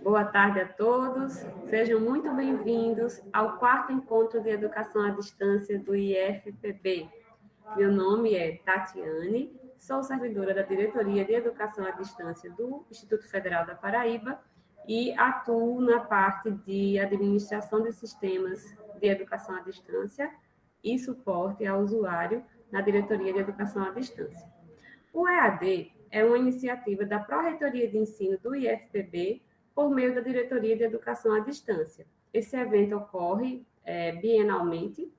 Boa tarde a todos, sejam muito bem-vindos ao quarto encontro de educação à distância do IFPB. Meu nome é Tatiane, sou servidora da Diretoria de Educação à Distância do Instituto Federal da Paraíba e atuo na parte de administração de sistemas de educação à distância e suporte ao usuário na Diretoria de Educação à Distância. O EAD é uma iniciativa da Pró-Reitoria de Ensino do IFPB por meio da Diretoria de Educação à Distância. Esse evento ocorre bienalmente.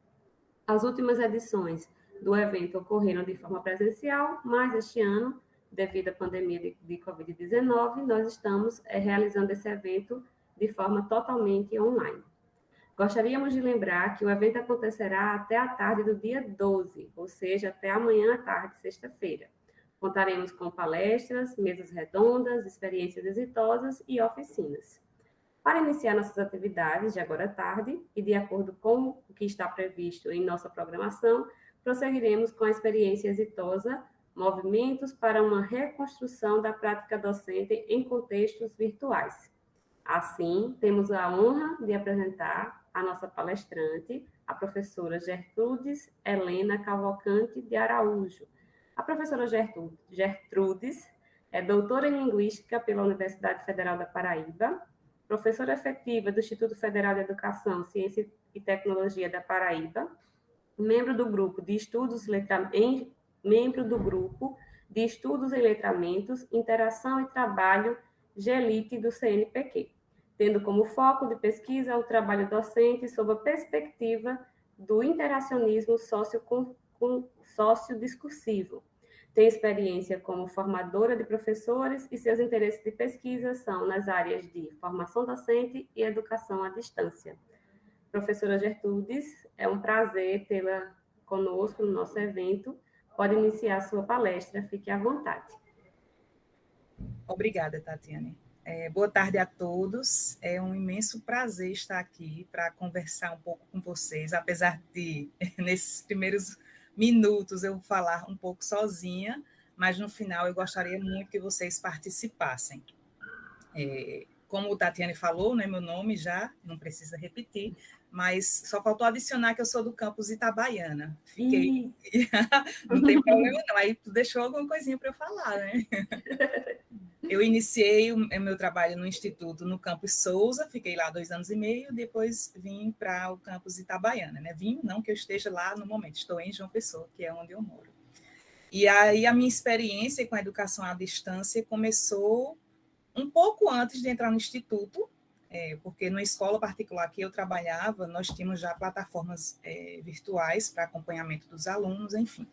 As últimas edições do evento ocorreram de forma presencial, mas este ano, devido à pandemia de Covid-19, nós estamos realizando esse evento de forma totalmente online. Gostaríamos de lembrar que o evento acontecerá até a tarde do dia 12, ou seja, até amanhã à tarde, sexta-feira. Contaremos com palestras, mesas redondas, experiências exitosas e oficinas. Para iniciar nossas atividades de agora à tarde, e de acordo com o que está previsto em nossa programação, prosseguiremos com a experiência exitosa Movimentos para uma reconstrução da prática docente em contextos virtuais. Assim, temos a honra de apresentar a nossa palestrante, a professora Gertrudes Helena Cavalcante de Araújo. A professora Gertrudes é doutora em Linguística pela Universidade Federal da Paraíba, professora efetiva do Instituto Federal de Educação, Ciência e Tecnologia da Paraíba, membro do grupo de estudos em letramentos, interação e trabalho GELIT do CNPq, tendo como foco de pesquisa o trabalho docente sob a perspectiva do interacionismo sociodiscursivo. Tem experiência como formadora de professores e seus interesses de pesquisa são nas áreas de formação docente e educação à distância. Professora Gertrudes, é um prazer tê-la conosco no nosso evento. Pode iniciar sua palestra, fique à vontade. Obrigada, Tatiane. Boa tarde a todos. É um imenso prazer estar aqui para conversar um pouco com vocês, apesar de, nesses primeiros minutos, eu falar um pouco sozinha, mas no final eu gostaria muito que vocês participassem. Como o Tatiane falou, né, meu nome já, não precisa repetir, mas só faltou adicionar que eu sou do campus Itabaiana. Fiquei... Não tem problema não, aí tu deixou alguma coisinha para eu falar, né? Eu iniciei o meu trabalho no Instituto no campus Souza, fiquei lá 2 anos e meio, depois vim para o campus Itabaiana, né? Vim, não que eu esteja lá no momento, estou em João Pessoa, que é onde eu moro. E aí a minha experiência com a educação à distância começou um pouco antes de entrar no Instituto, porque na escola particular que eu trabalhava, nós tínhamos já plataformas virtuais para acompanhamento dos alunos, enfim.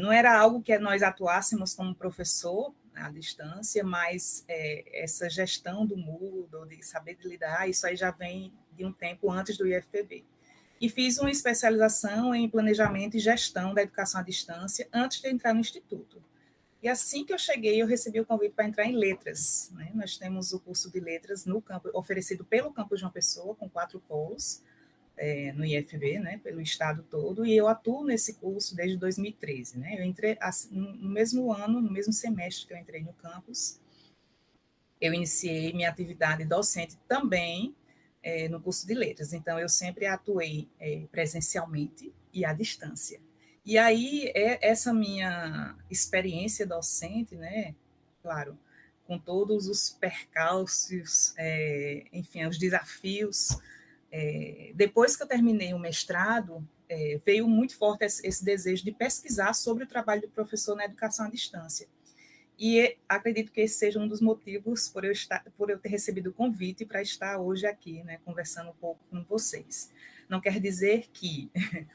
Não era algo que nós atuássemos como professor à distância, mas essa gestão do Moodle, de saber lidar, isso aí já vem de um tempo antes do IFPB. E fiz uma especialização em planejamento e gestão da educação à distância antes de entrar no Instituto. E assim que eu cheguei, eu recebi o convite para entrar em letras, né? Nós temos o curso de letras no campo, oferecido pelo campus João Pessoa, com 4 polos, no IFB, né, pelo estado todo, e eu atuo nesse curso desde 2013. Né? Eu entrei no mesmo ano, no mesmo semestre que eu entrei no campus, eu iniciei minha atividade docente também no curso de letras. Então, eu sempre atuei presencialmente e à distância. E aí, essa minha experiência docente, né, claro, com todos os percalços, enfim, os desafios. Depois que eu terminei o mestrado, veio muito forte esse desejo de pesquisar sobre o trabalho do professor na educação à distância. E acredito que esse seja um dos motivos por eu ter recebido o convite para estar hoje aqui, né, conversando um pouco com vocês. Não quer dizer que,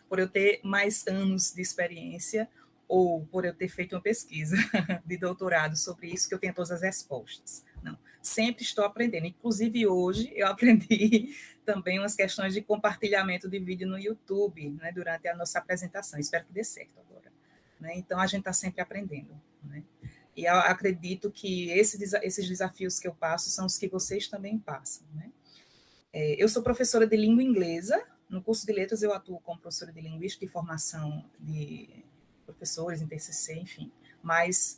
por eu ter mais anos de experiência, ou por eu ter feito uma pesquisa de doutorado sobre isso, que eu tenho todas as respostas. Não, sempre estou aprendendo. Inclusive, hoje, eu aprendi também umas questões de compartilhamento de vídeo no YouTube, né, durante a nossa apresentação. Espero que dê certo agora. Né? Então, a gente está sempre aprendendo. Né? E eu acredito que esses desafios que eu passo são os que vocês também passam. Né? Eu sou professora de língua inglesa. No curso de letras, eu atuo como professora de linguística e formação de professores em TCC, enfim. Mas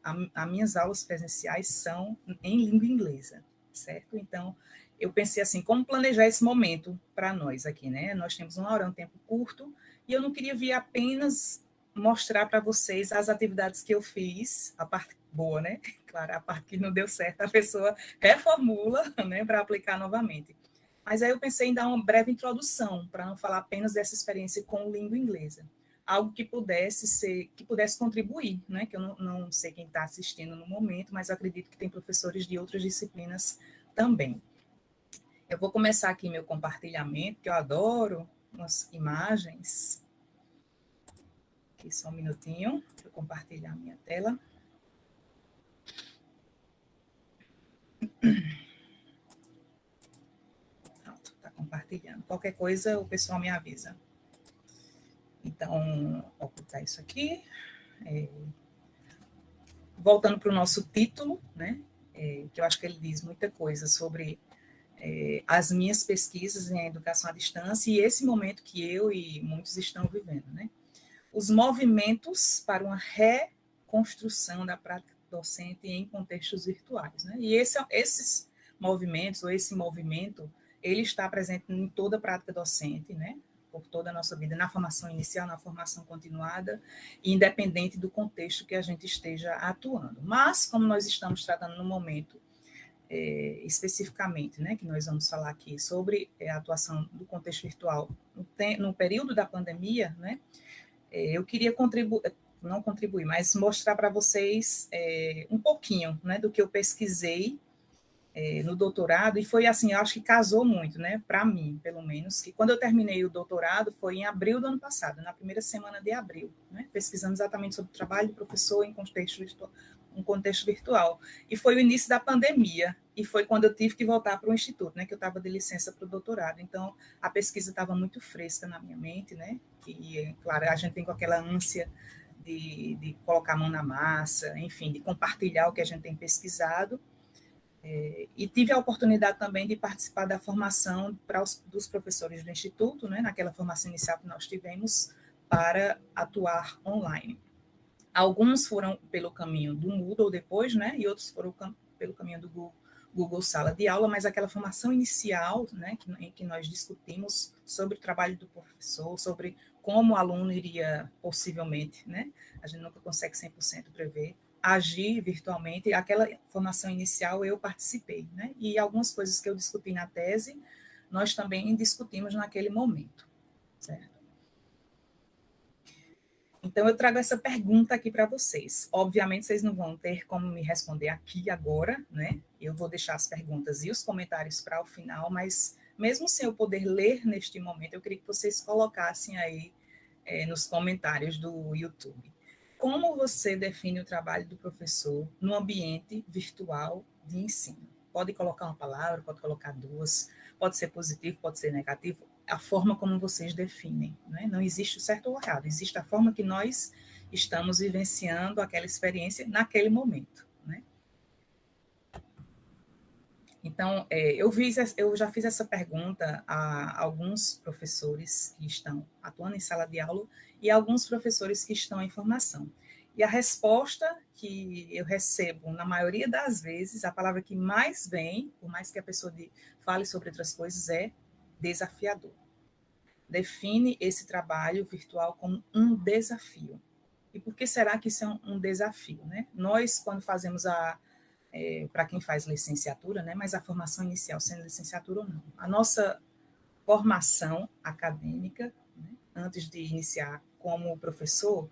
as minhas aulas presenciais são em língua inglesa. certo? Então, eu pensei assim, como planejar esse momento para nós aqui, né? Nós temos 1 hora, um tempo curto, e eu não queria vir apenas mostrar para vocês as atividades que eu fiz, a parte boa, né? Claro, a parte que não deu certo, a pessoa reformula, né, para aplicar novamente. Mas aí eu pensei em dar uma breve introdução, para não falar apenas dessa experiência com língua inglesa. Algo que pudesse contribuir, né? Que eu não sei quem está assistindo no momento, mas acredito que tem professores de outras disciplinas também. Eu vou começar aqui meu compartilhamento, que eu adoro umas imagens. Aqui só um minutinho, para eu compartilhar a minha tela. Pronto, está compartilhando. Qualquer coisa, o pessoal me avisa. Então, vou ocultar isso aqui. Voltando para o nosso título, né? Que eu acho que ele diz muita coisa sobre as minhas pesquisas em educação à distância e esse momento que eu e muitos estão vivendo, né? Os movimentos para uma reconstrução da prática docente em contextos virtuais, né? E esses movimentos, ou esse movimento, ele está presente em toda a prática docente, né? Por toda a nossa vida, na formação inicial, na formação continuada, independente do contexto que a gente esteja atuando. Mas, como nós estamos tratando no momento especificamente, né, que nós vamos falar aqui sobre a atuação do contexto virtual no período da pandemia, né, eu queria não contribuir, mas mostrar para vocês um pouquinho, né, do que eu pesquisei no doutorado, e foi assim, eu acho que casou muito, né, para mim, pelo menos, que quando eu terminei o doutorado foi em abril do ano passado, na primeira semana de abril, né, pesquisando exatamente sobre o trabalho do professor em contexto virtual. E foi o início da pandemia, e foi quando eu tive que voltar para o instituto, né, que eu estava de licença para o doutorado. Então, a pesquisa estava muito fresca na minha mente, né, e, claro, a gente tem com aquela ânsia de colocar a mão na massa, enfim, de compartilhar o que a gente tem pesquisado. E tive a oportunidade também de participar da formação dos professores do Instituto, né, naquela formação inicial que nós tivemos, para atuar online. Alguns foram pelo caminho do Moodle depois, né, e outros foram pelo caminho do Google Sala de Aula, mas aquela formação inicial, né, em que nós discutimos sobre o trabalho do professor, sobre como o aluno iria possivelmente, né, a gente nunca consegue 100% prever, agir virtualmente, aquela formação inicial eu participei, né, e algumas coisas que eu discuti na tese, nós também discutimos naquele momento, certo? Então, eu trago essa pergunta aqui para vocês. Obviamente, vocês não vão ter como me responder aqui agora, né? Eu vou deixar as perguntas e os comentários para o final, mas mesmo sem eu poder ler neste momento, eu queria que vocês colocassem aí nos comentários do YouTube. Como você define o trabalho do professor no ambiente virtual de ensino? Pode colocar uma palavra, pode colocar duas, pode ser positivo, pode ser negativo, a forma como vocês definem, né? Não existe o certo ou o errado, existe a forma que nós estamos vivenciando aquela experiência naquele momento, né? Então, eu já fiz essa pergunta a alguns professores que estão atuando em sala de aula e a alguns professores que estão em formação. E a resposta que eu recebo, na maioria das vezes, a palavra que mais vem, por mais que a pessoa fale sobre outras coisas, é desafiador. Define esse trabalho virtual como um desafio. E por que será que isso é um desafio, né? Nós, quando fazemos para quem faz licenciatura, né? Mas a formação inicial, sendo licenciatura ou não, a nossa formação acadêmica, né? Antes de iniciar como professor,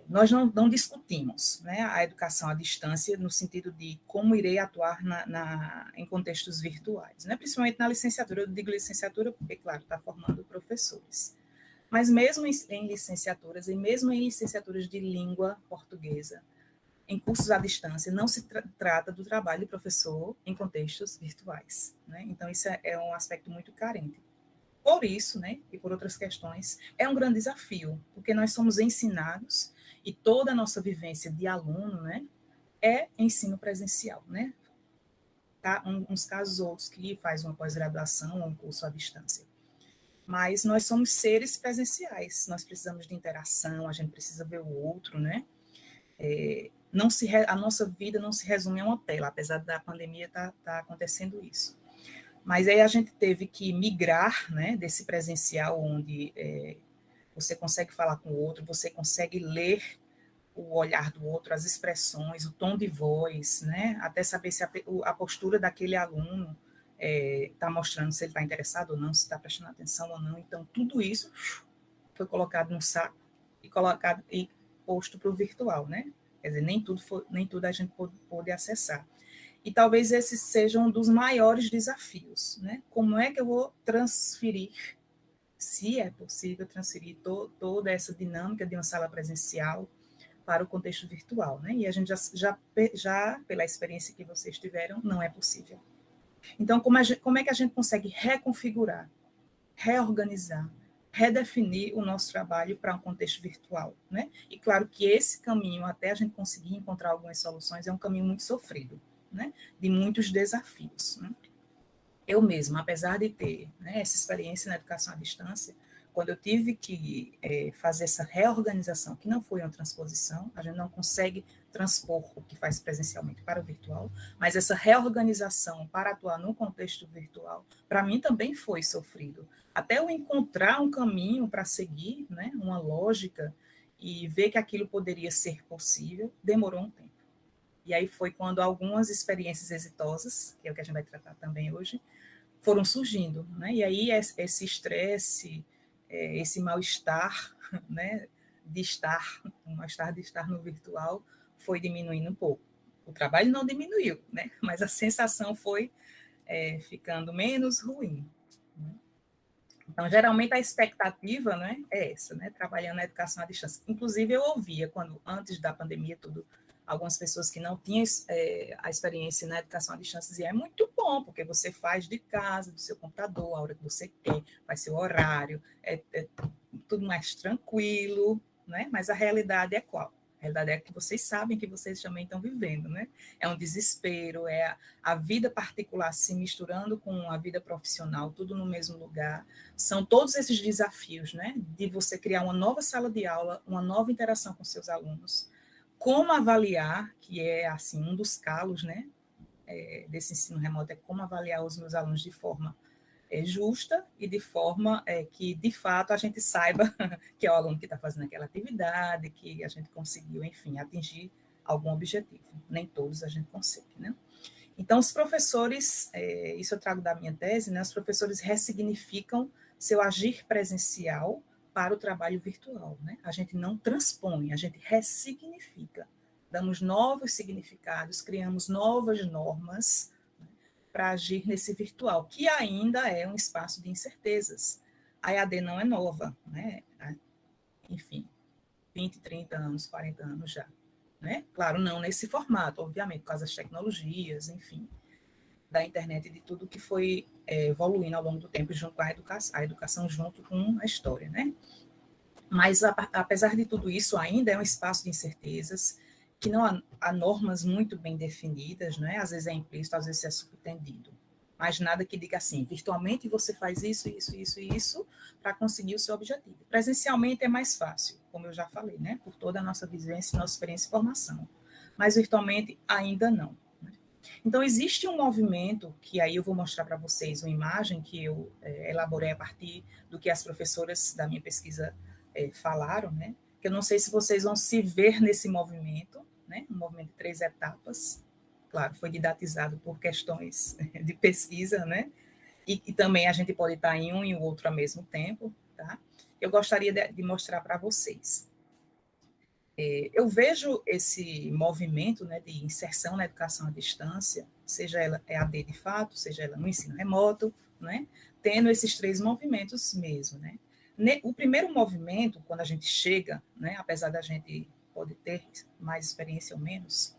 nós não discutimos, né, a educação à distância no sentido de como irei atuar em contextos virtuais, né, principalmente na licenciatura. Eu digo licenciatura porque, claro, está formando professores. Mas mesmo em licenciaturas, e mesmo em licenciaturas de língua portuguesa, em cursos à distância, não se trata do trabalho de professor em contextos virtuais, né? Então, isso é um aspecto muito carente. Por isso, né, e por outras questões, é um grande desafio, porque nós somos ensinados e toda a nossa vivência de aluno, né, é ensino presencial, né? Tá? Uns casos outros que faz uma pós-graduação ou um curso à distância. Mas nós somos seres presenciais, nós precisamos de interação, a gente precisa ver o outro, né? a nossa vida não se resume a uma tela, apesar da pandemia tá acontecendo isso. Mas aí a gente teve que migrar, né, desse presencial, onde você consegue falar com o outro, você consegue ler o olhar do outro, as expressões, o tom de voz, né, até saber se a postura daquele aluno está mostrando se ele está interessado ou não, se está prestando atenção ou não. Então, tudo isso foi colocado num saco e posto para o virtual, né? Quer dizer, nem tudo a gente pôde acessar. E talvez esse seja um dos maiores desafios, né? Como é que eu vou transferir, se é possível transferir toda essa dinâmica de uma sala presencial para o contexto virtual, né? E a gente já pela experiência que vocês tiveram, não é possível. Então, como é que a gente consegue reconfigurar, reorganizar, redefinir o nosso trabalho para um contexto virtual, né? E claro que esse caminho, até a gente conseguir encontrar algumas soluções, é um caminho muito sofrido, né? De muitos desafios, né? Eu mesma, apesar de ter, né, essa experiência na educação à distância, quando eu tive que fazer essa reorganização, que não foi uma transposição, a gente não consegue transpor o que faz presencialmente para o virtual, mas essa reorganização para atuar no contexto virtual, para mim também foi sofrido. Até eu encontrar um caminho para seguir, né, uma lógica, e ver que aquilo poderia ser possível, demorou um tempo. E aí foi quando algumas experiências exitosas, que é o que a gente vai tratar também hoje, foram surgindo, né? E aí esse estresse, esse mal-estar, né, o mal-estar de estar no virtual foi diminuindo um pouco. O trabalho não diminuiu, né? Mas a sensação foi ficando menos ruim. Né? Então, geralmente a expectativa, né, é essa, né? Trabalhando na educação à distância. Inclusive, eu ouvia antes da pandemia, algumas pessoas que não tinham a experiência na educação à distância diziam, é muito bom, porque você faz de casa, do seu computador, a hora que você quer, faz seu horário, é tudo mais tranquilo, né? Mas a realidade é qual? A realidade é que vocês sabem que vocês também estão vivendo, né? É um desespero, é a vida particular se misturando com a vida profissional, tudo no mesmo lugar. São todos esses desafios, né? De você criar uma nova sala de aula, uma nova interação com seus alunos, como avaliar, que é assim um dos calos, né, desse ensino remoto, é como avaliar os meus alunos de forma justa e de forma que, de fato, a gente saiba que é o aluno que está fazendo aquela atividade, que a gente conseguiu, enfim, atingir algum objetivo. Nem todos a gente consegue, né? Então, os professores, isso eu trago da minha tese, né, os professores ressignificam seu agir presencial para o trabalho virtual, né? A gente não transpõe, a gente ressignifica. Damos novos significados, criamos novas normas, né, para agir nesse virtual, que ainda é um espaço de incertezas. A EAD não é nova, né? Enfim, 20, 30 anos, 40 anos já. Né? Claro, não nesse formato, obviamente, por causa das tecnologias, enfim, da internet e de tudo que foi evoluindo ao longo do tempo junto com a educação junto com a história, né? Mas, apesar de tudo isso, ainda é um espaço de incertezas, que não há normas muito bem definidas, né? Às vezes é implícito, às vezes é subentendido. Mas nada que diga assim, virtualmente você faz isso, isso, isso e isso para conseguir o seu objetivo. Presencialmente é mais fácil, como eu já falei, né? Por toda a nossa vivência, nossa experiência e formação. Mas virtualmente ainda não. Né? Então, existe um movimento, que aí eu vou mostrar para vocês uma imagem que eu elaborei a partir do que as professoras da minha pesquisa falaram, né? Que eu não sei se vocês vão se ver nesse movimento, né? Um movimento de 3 etapas. Claro, foi didatizado por questões de pesquisa, né? E também a gente pode estar em um e o outro ao mesmo tempo, tá? Eu gostaria de mostrar para vocês. Eu vejo esse movimento, né, de inserção na educação à distância, seja ela EAD de fato, seja ela no ensino remoto, né? Tendo esses 3 movimentos mesmo, né? O primeiro movimento, quando a gente chega, né, apesar da gente pode ter mais experiência ou menos,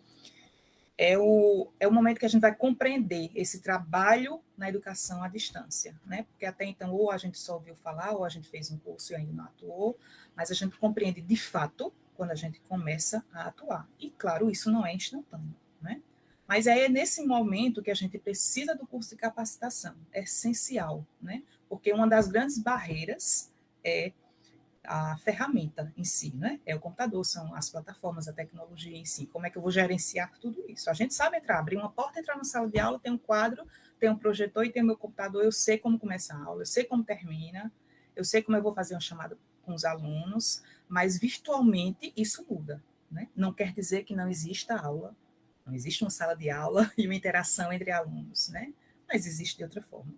é o momento que a gente vai compreender esse trabalho na educação à distância, né? Porque até então ou a gente só ouviu falar, ou a gente fez um curso e ainda não atuou, mas a gente compreende de fato quando a gente começa a atuar. E, claro, isso não é instantâneo, né? Mas é nesse momento que a gente precisa do curso de capacitação, é essencial, né? Porque uma das grandes barreiras é a ferramenta em si, né? É o computador, são as plataformas, a tecnologia em si. Como é que eu vou gerenciar tudo isso? A gente sabe entrar, abrir uma porta, entrar na sala de aula, tem um quadro, tem um projetor e tem o meu computador, eu sei como começa a aula, eu sei como termina, eu sei como eu vou fazer uma chamada com os alunos, mas virtualmente isso muda, né? Não quer dizer que não exista aula, não existe uma sala de aula e uma interação entre alunos, né? Mas existe de outra forma.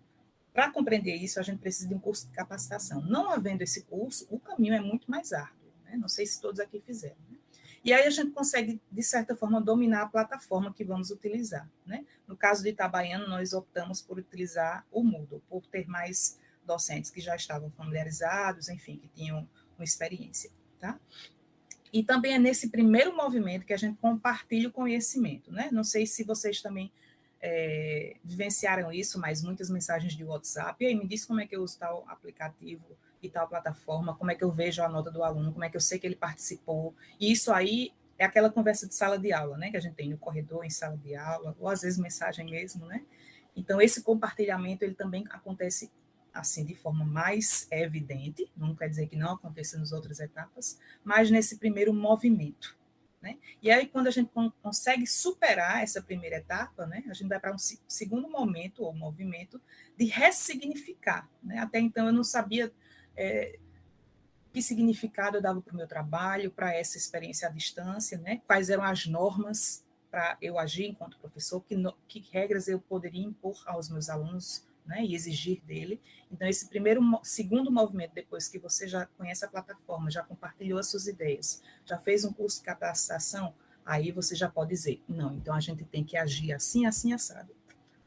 Para compreender isso, a gente precisa de um curso de capacitação. Não havendo esse curso, o caminho é muito mais árduo, né? Não sei se todos aqui fizeram, né? E aí a gente consegue, de certa forma, dominar a plataforma que vamos utilizar, né? No caso de Itabaiana, nós optamos por utilizar o Moodle, por ter mais docentes que já estavam familiarizados, enfim, que tinham uma experiência, tá? E também é nesse primeiro movimento que a gente compartilha o conhecimento, né? Não sei se vocês também vivenciaram isso, mas muitas mensagens de WhatsApp, e aí me diz como é que eu uso tal aplicativo e tal plataforma, como é que eu vejo a nota do aluno, como é que eu sei que ele participou, e isso aí é aquela conversa de sala de aula, né, que a gente tem no corredor, em sala de aula, ou às vezes mensagem mesmo, né? Então, esse compartilhamento, ele também acontece assim, de forma mais evidente, não quer dizer que não aconteça nas outras etapas, mas nesse primeiro movimento, né? E aí, quando a gente consegue superar essa primeira etapa, né, a gente vai para um segundo momento, ou movimento, de ressignificar, né? Até então, eu não sabia que significado eu dava para o meu trabalho, para essa experiência à distância, né? Quais eram as normas para eu agir enquanto professor, que regras eu poderia impor aos meus alunos, né, e exigir dele. Então, esse segundo movimento, depois que você já conhece a plataforma, já compartilhou as suas ideias, já fez um curso de capacitação, aí você já pode dizer, não, então a gente tem que agir assim, assim, assado.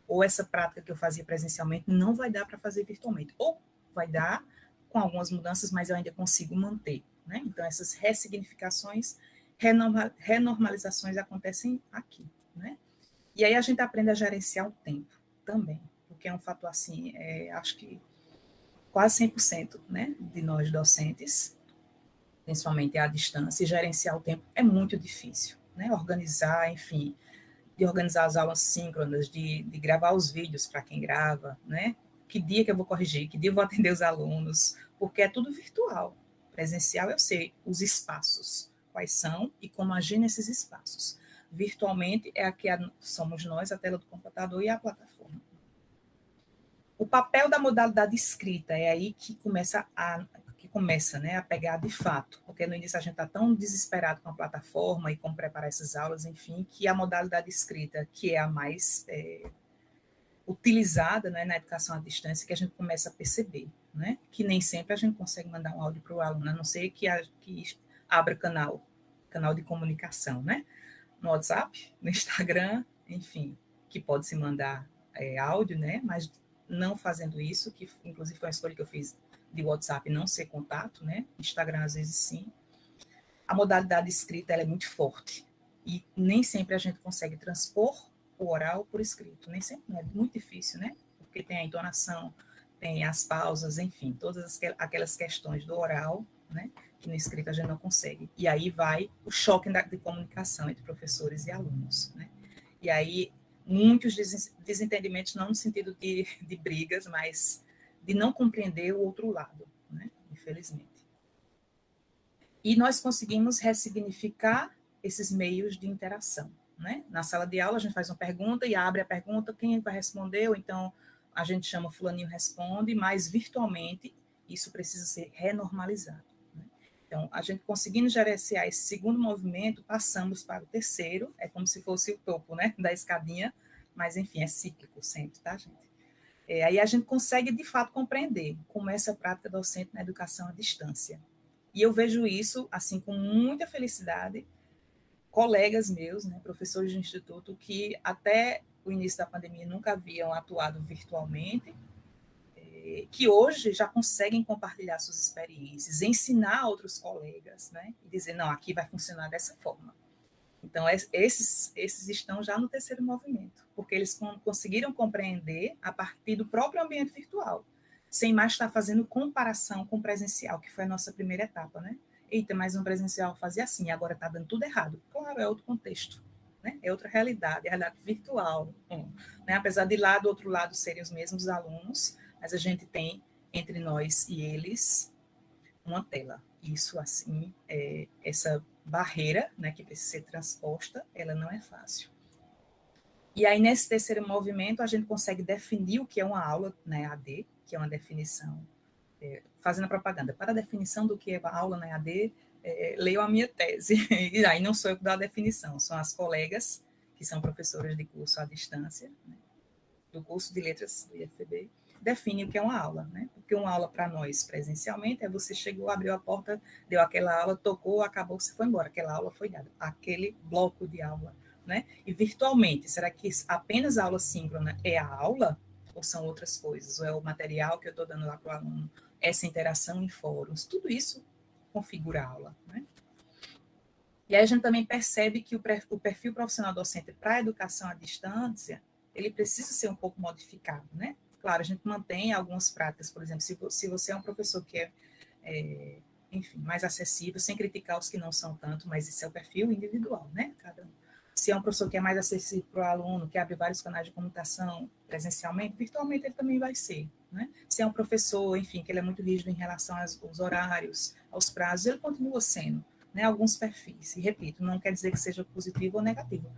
Ou essa prática que eu fazia presencialmente não vai dar para fazer virtualmente. Ou vai dar com algumas mudanças, mas eu ainda consigo manter, né? Então, essas ressignificações, renormalizações acontecem aqui, né? E aí a gente aprende a gerenciar o tempo também, porque é um fator assim, acho que quase 100%, né, de nós docentes, principalmente à distância, e gerenciar o tempo é muito difícil, né, organizar, enfim, de organizar as aulas síncronas, de gravar os vídeos para quem grava, né, que dia que eu vou corrigir, que dia eu vou atender os alunos, porque é tudo virtual. Presencial eu sei os espaços, quais são e como agir nesses espaços. Virtualmente é aqui somos nós, a tela do computador e a plataforma. O papel da modalidade escrita é aí que começa, né, a pegar de fato, porque no início a gente está tão desesperado com a plataforma e como preparar essas aulas, enfim, que a modalidade escrita, que é a mais utilizada, né, na educação à distância, que a gente começa a perceber, né, que nem sempre a gente consegue mandar um áudio para o aluno, a não ser que abra canal de comunicação, né, no WhatsApp, no Instagram, enfim, que pode se mandar áudio, né, mas não fazendo isso, que inclusive foi uma escolha que eu fiz de WhatsApp não ser contato, né, Instagram às vezes sim. A modalidade escrita ela é muito forte e nem sempre a gente consegue transpor o oral por escrito, nem sempre, é muito difícil, né, porque tem a entonação, tem as pausas, enfim, todas aquelas questões do oral, né, que no escrito a gente não consegue. E aí vai o choque de comunicação entre professores e alunos, né? E aí muitos desentendimentos, não no sentido de brigas, mas de não compreender o outro lado, né? Infelizmente. E nós conseguimos ressignificar esses meios de interação, né? Na sala de aula a gente faz uma pergunta e abre a pergunta, quem vai responder, ou então a gente chama fulaninho responde, mas virtualmente isso precisa ser renormalizado. Então, a gente conseguindo gerenciar esse segundo movimento, passamos para o terceiro, é como se fosse o topo, né, da escadinha, mas, enfim, é cíclico sempre, tá, gente? Aí a gente consegue, de fato, compreender como é essa prática docente na educação à distância. E eu vejo isso, assim, com muita felicidade, colegas meus, né, professores do Instituto, que até o início da pandemia nunca haviam atuado virtualmente, que hoje já conseguem compartilhar suas experiências, ensinar outros colegas, né? E dizer, não, aqui vai funcionar dessa forma. Então, esses estão já no terceiro movimento, porque eles conseguiram compreender a partir do próprio ambiente virtual, sem mais estar fazendo comparação com o presencial, que foi a nossa primeira etapa, né? Eita, mas um presencial fazia assim, agora está dando tudo errado. Claro, é outro contexto, né? É outra realidade, é a realidade virtual. Né? Apesar de lá do outro lado serem os mesmos alunos, mas a gente tem entre nós e eles uma tela, isso, assim, essa barreira, né, que precisa ser transposta, ela não é fácil. E aí, nesse terceiro movimento, a gente consegue definir o que é uma aula na EAD, que é uma definição, fazendo a propaganda. Para a definição do que é a aula na EAD, leio a minha tese. E aí não sou eu que dou a definição, são as colegas, que são professoras de curso à distância, né, do curso de letras do IFPB, define o que é uma aula, né? Porque uma aula para nós, presencialmente, é você chegou, abriu a porta, deu aquela aula, tocou, acabou, você foi embora. Aquela aula foi dada, aquele bloco de aula, né? E virtualmente, será que apenas a aula síncrona é a aula? Ou são outras coisas? Ou é o material que eu estou dando lá para o aluno? Essa interação em fóruns? Tudo isso configura a aula, né? E aí a gente também percebe que o perfil profissional docente para a educação à distância, ele precisa ser um pouco modificado, né? Claro, a gente mantém algumas práticas, por exemplo, se você é um professor que enfim, mais acessível, sem criticar os que não são tanto, mas esse é o perfil individual, né? Cada um. Se é um professor que é mais acessível para o aluno, que abre vários canais de comunicação presencialmente, virtualmente ele também vai ser, né? Se é um professor, enfim, que ele é muito rígido em relação aos horários, aos prazos, ele continua sendo, né? Alguns perfis. E repito, não quer dizer que seja positivo ou negativo.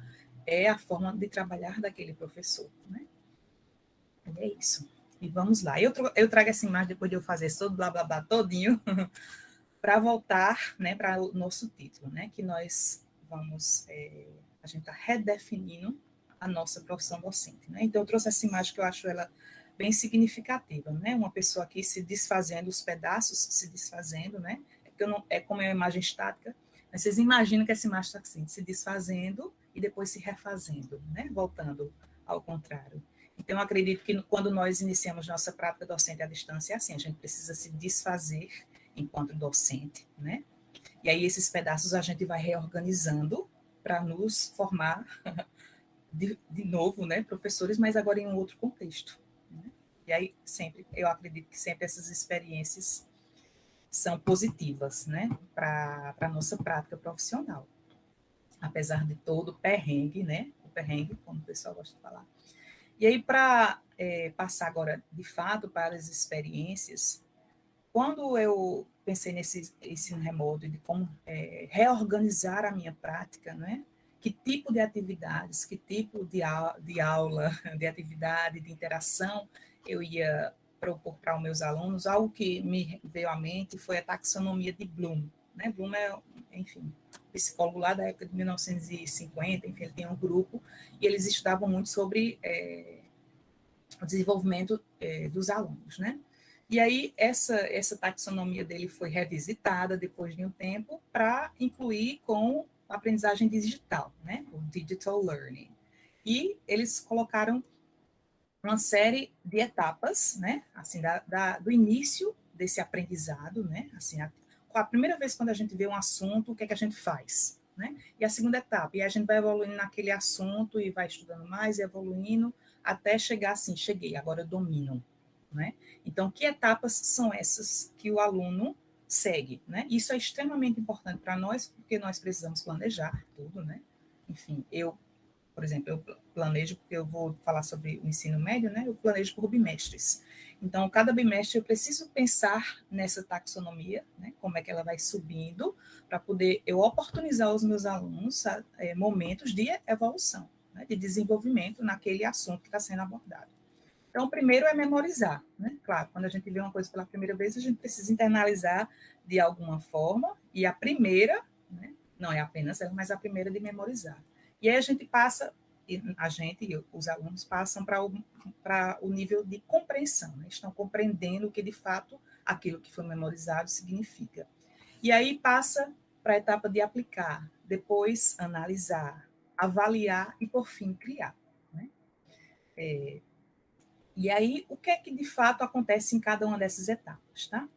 É a forma de trabalhar daquele professor, né? É isso. E vamos lá. Eu trago essa imagem depois de eu fazer esse todo blá blá blá todinho para voltar, né, para o nosso título, né, que nós vamos, a gente está redefinindo a nossa profissão docente, né? Então eu trouxe essa imagem que eu acho ela bem significativa, né? Uma pessoa aqui se desfazendo, os pedaços se desfazendo, né? É como é uma imagem estática, mas vocês imaginam que essa imagem está assim, se desfazendo e depois se refazendo, né? Voltando ao contrário. Então, eu acredito que quando nós iniciamos nossa prática docente à distância, é assim, a gente precisa se desfazer enquanto docente, né? E aí esses pedaços a gente vai reorganizando para nos formar de novo, né, professores, mas agora em um outro contexto, né? E aí sempre, eu acredito que sempre essas experiências são positivas, né, para a nossa prática profissional. Apesar de todo o perrengue, né, o perrengue, como o pessoal gosta de falar. E aí, para passar agora, de fato, para as experiências, quando eu pensei nesse ensino remoto, de como reorganizar a minha prática, né? Que tipo de atividades, que tipo de aula, de atividade, de interação eu ia propor para os meus alunos, algo que me veio à mente foi a taxonomia de Bloom, né? Bloom é, enfim, psicólogo lá da época de 1950, enfim, ele tem um grupo, e eles estudavam muito sobre o desenvolvimento dos alunos, né? E aí essa taxonomia dele foi revisitada depois de um tempo para incluir com a aprendizagem digital, né? O digital learning. E eles colocaram uma série de etapas, né? Assim, do início desse aprendizado, né? Assim, a primeira vez quando a gente vê um assunto, o que é que a gente faz, né? E a segunda etapa, e a gente vai evoluindo naquele assunto e vai estudando mais e evoluindo até chegar assim, cheguei, agora eu domino, né? Então, que etapas são essas que o aluno segue, né? Isso é extremamente importante para nós, porque nós precisamos planejar tudo, né? Enfim, por exemplo, eu planejo, porque eu vou falar sobre o ensino médio, né? Eu planejo por bimestres. Então, cada bimestre eu preciso pensar nessa taxonomia, né? Como é que ela vai subindo, para poder eu oportunizar os meus alunos momentos de evolução, né? De desenvolvimento naquele assunto que está sendo abordado. Então, o primeiro é memorizar, né? Claro, quando a gente vê uma coisa pela primeira vez, a gente precisa internalizar de alguma forma, e a primeira, né? Não é apenas ela, mas a primeira de memorizar. E aí a gente passa, os alunos passam para o nível de compreensão, né? Estão compreendendo o que, de fato, aquilo que foi memorizado significa. E aí passa para a etapa de aplicar, depois analisar, avaliar e, por fim, criar, né? E aí, o que é que, de fato, acontece em cada uma dessas etapas, tá?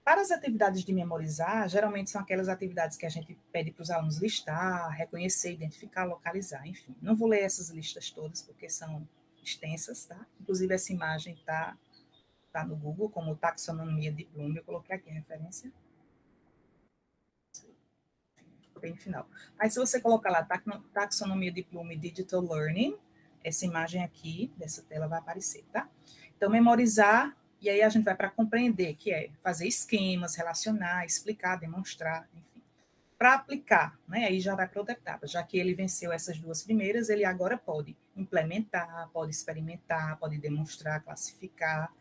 Para as atividades de memorizar, geralmente são aquelas atividades que a gente pede para os alunos listar, reconhecer, identificar, localizar, enfim. Não vou ler essas listas todas, porque são extensas, tá? Inclusive, essa imagem tá no Google, como taxonomia de Bloom, eu coloquei aqui a referência. Bem no final. Aí, se você colocar lá, taxonomia de Bloom e Digital Learning, essa imagem aqui, dessa tela, vai aparecer, tá? Então, memorizar. E aí a gente vai para compreender, que é fazer esquemas, relacionar, explicar, demonstrar, enfim. Para aplicar, né? Aí já vai para outra etapa. Já que ele venceu essas duas primeiras, ele agora pode implementar, pode experimentar, pode demonstrar, classificar.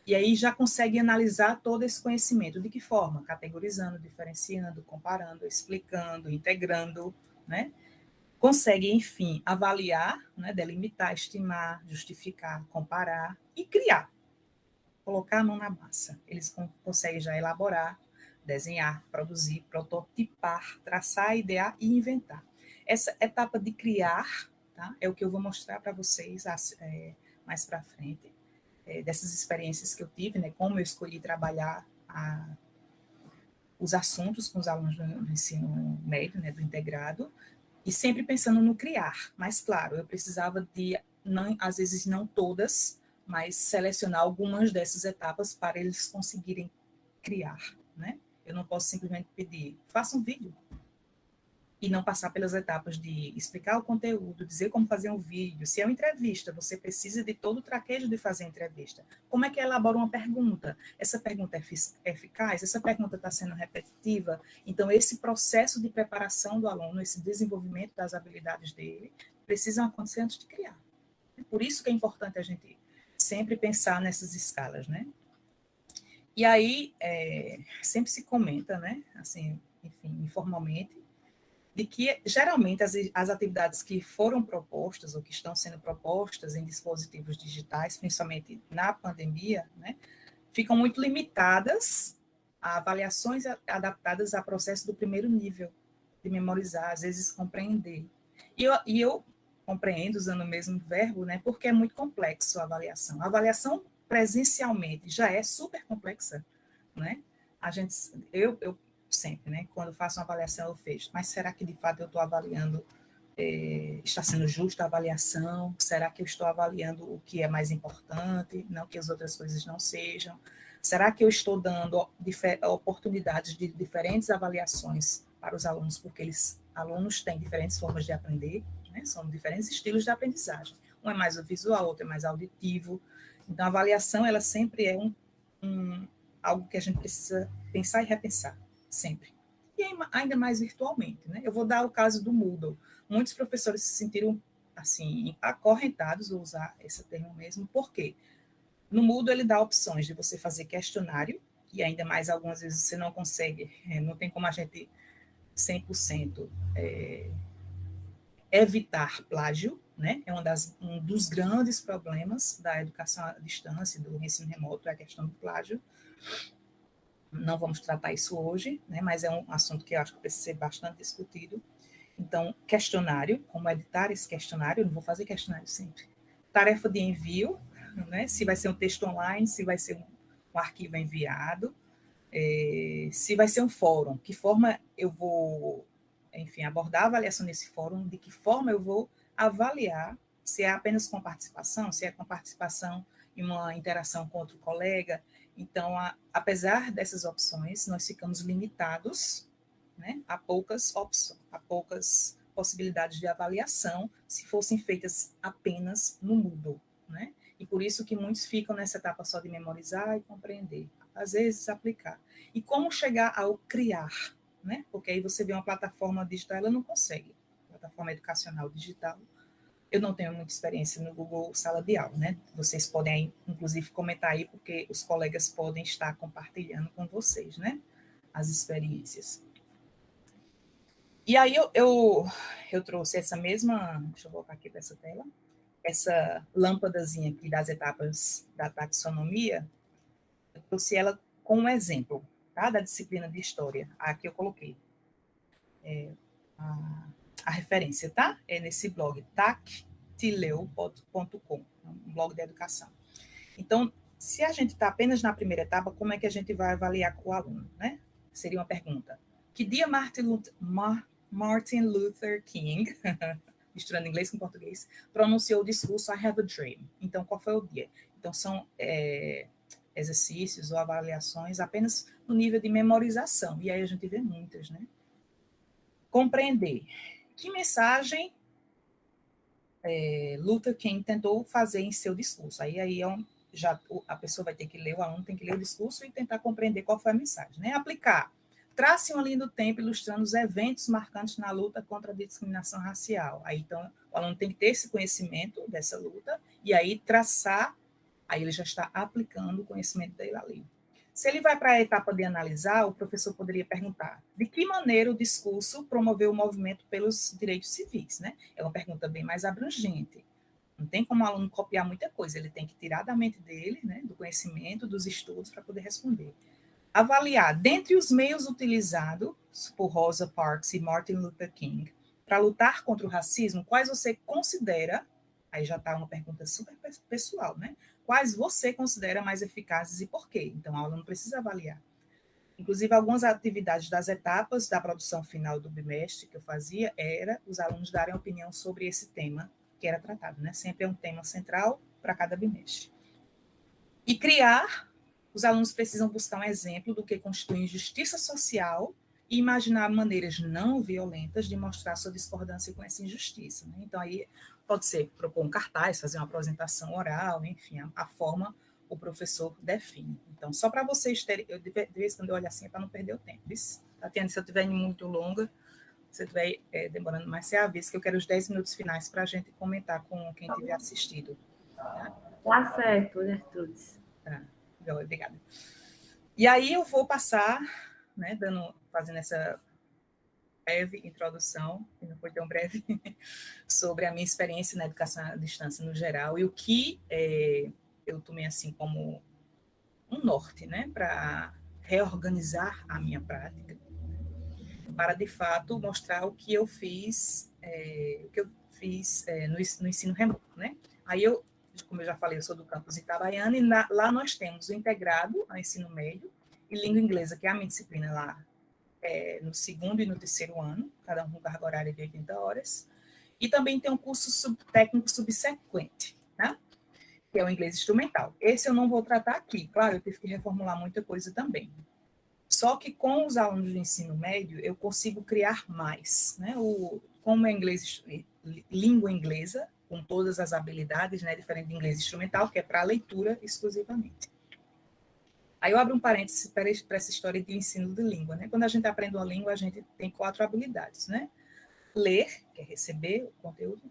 E aí já consegue analisar todo esse conhecimento. De que forma? Categorizando, diferenciando, comparando, explicando, integrando, né? Consegue, enfim, avaliar, né? Delimitar, estimar, justificar, comparar e criar. Colocar a mão na massa. Eles conseguem já elaborar, desenhar, produzir, prototipar, traçar, idear e inventar. Essa etapa de criar, tá? É o que eu vou mostrar para vocês mais para frente, dessas experiências que eu tive, né? Como eu escolhi trabalhar os assuntos com os alunos do ensino médio, né? Do integrado, e sempre pensando no criar. Mas, claro, eu precisava de, não, às vezes não todas, mas selecionar algumas dessas etapas para eles conseguirem criar, né? Eu não posso simplesmente pedir, faça um vídeo, e não passar pelas etapas de explicar o conteúdo, dizer como fazer um vídeo. Se é uma entrevista, você precisa de todo o traquejo de fazer a entrevista. Como é que elabora uma pergunta? Essa pergunta é eficaz? Essa pergunta está sendo repetitiva? Então, esse processo de preparação do aluno, esse desenvolvimento das habilidades dele, precisam acontecer antes de criar. Por isso que é importante a gente sempre pensar nessas escalas, né? E aí, sempre se comenta, né? Assim, enfim, informalmente, de que, geralmente, as atividades que foram propostas ou que estão sendo propostas em dispositivos digitais, principalmente na pandemia, né, ficam muito limitadas a avaliações adaptadas ao processo do primeiro nível, de memorizar, às vezes compreender. E eu compreendo, usando o mesmo verbo, né, porque é muito complexo a avaliação. A avaliação presencialmente já é super complexa, né? Eu sempre, né? Quando faço uma avaliação, eu fecho. Mas será que, de fato, eu estou avaliando, está sendo justa a avaliação? Será que eu estou avaliando o que é mais importante? Não que as outras coisas não sejam. Será que eu estou dando oportunidades de diferentes avaliações para os alunos? Porque alunos têm diferentes formas de aprender, né? São diferentes estilos de aprendizagem. Um é mais visual, outro é mais auditivo. Então, a avaliação, ela sempre é algo que a gente precisa pensar e repensar, sempre. E ainda mais virtualmente, né? Eu vou dar o caso do Moodle. Muitos professores se sentiram, assim, acorrentados, vou usar esse termo mesmo, por quê? No Moodle, ele dá opções de você fazer questionário, e ainda mais algumas vezes você não consegue, não tem como a gente 100% evitar plágio, né? É um dos grandes problemas da educação à distância, do ensino remoto, é a questão do plágio. Não vamos tratar isso hoje, né? Mas é um assunto que eu acho que precisa ser bastante discutido. Então, questionário, como editar esse questionário, eu não vou fazer questionário sempre. Tarefa de envio, né? Se vai ser um texto online, se vai ser um arquivo enviado, se vai ser um fórum, que forma eu vou, enfim, abordar a avaliação nesse fórum, de que forma eu vou avaliar, se é apenas com participação, se é com participação em uma interação com outro colega. Então, apesar dessas opções, nós ficamos limitados, né, a poucas opções, a poucas possibilidades de avaliação, se fossem feitas apenas no Moodle, né? E por isso que muitos ficam nessa etapa só de memorizar e compreender, às vezes aplicar. E como chegar ao criar, né? Porque aí você vê uma plataforma digital, ela não consegue. Plataforma educacional digital. Eu não tenho muita experiência no Google Sala de Aula, né? Vocês podem, inclusive, comentar aí, porque os colegas podem estar compartilhando com vocês, né? As experiências. E aí eu trouxe essa mesma, deixa eu voltar aqui para essa tela, essa lâmpadazinha aqui das etapas da taxonomia, eu trouxe ela com um exemplo, tá? Da disciplina de História. Aqui eu coloquei a referência, tá? É nesse blog, tactileu.com, um blog de educação. Então, se a gente está apenas na primeira etapa, como é que a gente vai avaliar com o aluno, né? Seria uma pergunta. Que dia Martin Luther King, misturando inglês com português, pronunciou o discurso I Have a Dream? Então, qual foi o dia? Então, são exercícios ou avaliações apenas no nível de memorização. E aí a gente vê muitas, né? Compreender. Que mensagem Luther King tentou fazer em seu discurso? Aí é um a pessoa vai ter que ler, o aluno tem que ler o discurso e tentar compreender qual foi a mensagem, né? Aplicar. Trace uma linha do tempo ilustrando os eventos marcantes na luta contra a discriminação racial. Aí, então, o aluno tem que ter esse conhecimento dessa luta e aí traçar, aí ele já está aplicando o conhecimento dele ali. Se ele vai para a etapa de analisar, o professor poderia perguntar de que maneira o discurso promoveu o movimento pelos direitos civis, né? É uma pergunta bem mais abrangente. Não tem como o aluno copiar muita coisa, ele tem que tirar da mente dele, né, do conhecimento, dos estudos, para poder responder. Avaliar, dentre os meios utilizados por Rosa Parks e Martin Luther King para lutar contra o racismo, quais você considera, aí já está uma pergunta super pessoal, né? Quais você considera mais eficazes e por quê? Então, o aluno precisa avaliar. Inclusive, algumas atividades das etapas da produção final do bimestre que eu fazia era os alunos darem opinião sobre esse tema que era tratado, né? Sempre é um tema central para cada bimestre. E criar, os alunos precisam buscar um exemplo do que constitui injustiça social e imaginar maneiras não violentas de mostrar sua discordância com essa injustiça, né? Então, aí pode ser propor um cartaz, fazer uma apresentação oral, enfim, a forma o professor define. Então, só para vocês terem, de vez em quando eu olho assim, para não perder o tempo. Tatiana, se eu estiver muito longa, se eu estiver demorando mais, você avisa que eu quero os 10 minutos finais para a gente comentar com quem tiver assistido. Tá certo, Gertrudes. Tá, obrigada. E aí eu vou passar, né, fazendo essa breve introdução, que não foi tão breve, sobre a minha experiência na educação à distância no geral e o que eu tomei assim como um norte, né, para reorganizar a minha prática, para de fato mostrar o que eu fiz, no ensino remoto, né? Aí como eu já falei, eu sou do campus Itabaiana e lá nós temos o integrado ao ensino médio e língua inglesa, que é a minha disciplina lá no segundo e no terceiro ano, cada um com carga horária de 80 horas. E também tem um curso técnico subsequente, né? Que é o inglês instrumental. Esse eu não vou tratar aqui, claro, eu tive que reformular muita coisa também. Só que com os alunos do ensino médio, eu consigo criar mais, né? Como é inglês, língua inglesa, com todas as habilidades, né? Diferente de inglês instrumental, que é para leitura exclusivamente. Aí eu abro um parênteses para essa história de ensino de língua, né? Quando a gente aprende uma língua, a gente tem 4 habilidades, né? Ler, que é receber o conteúdo,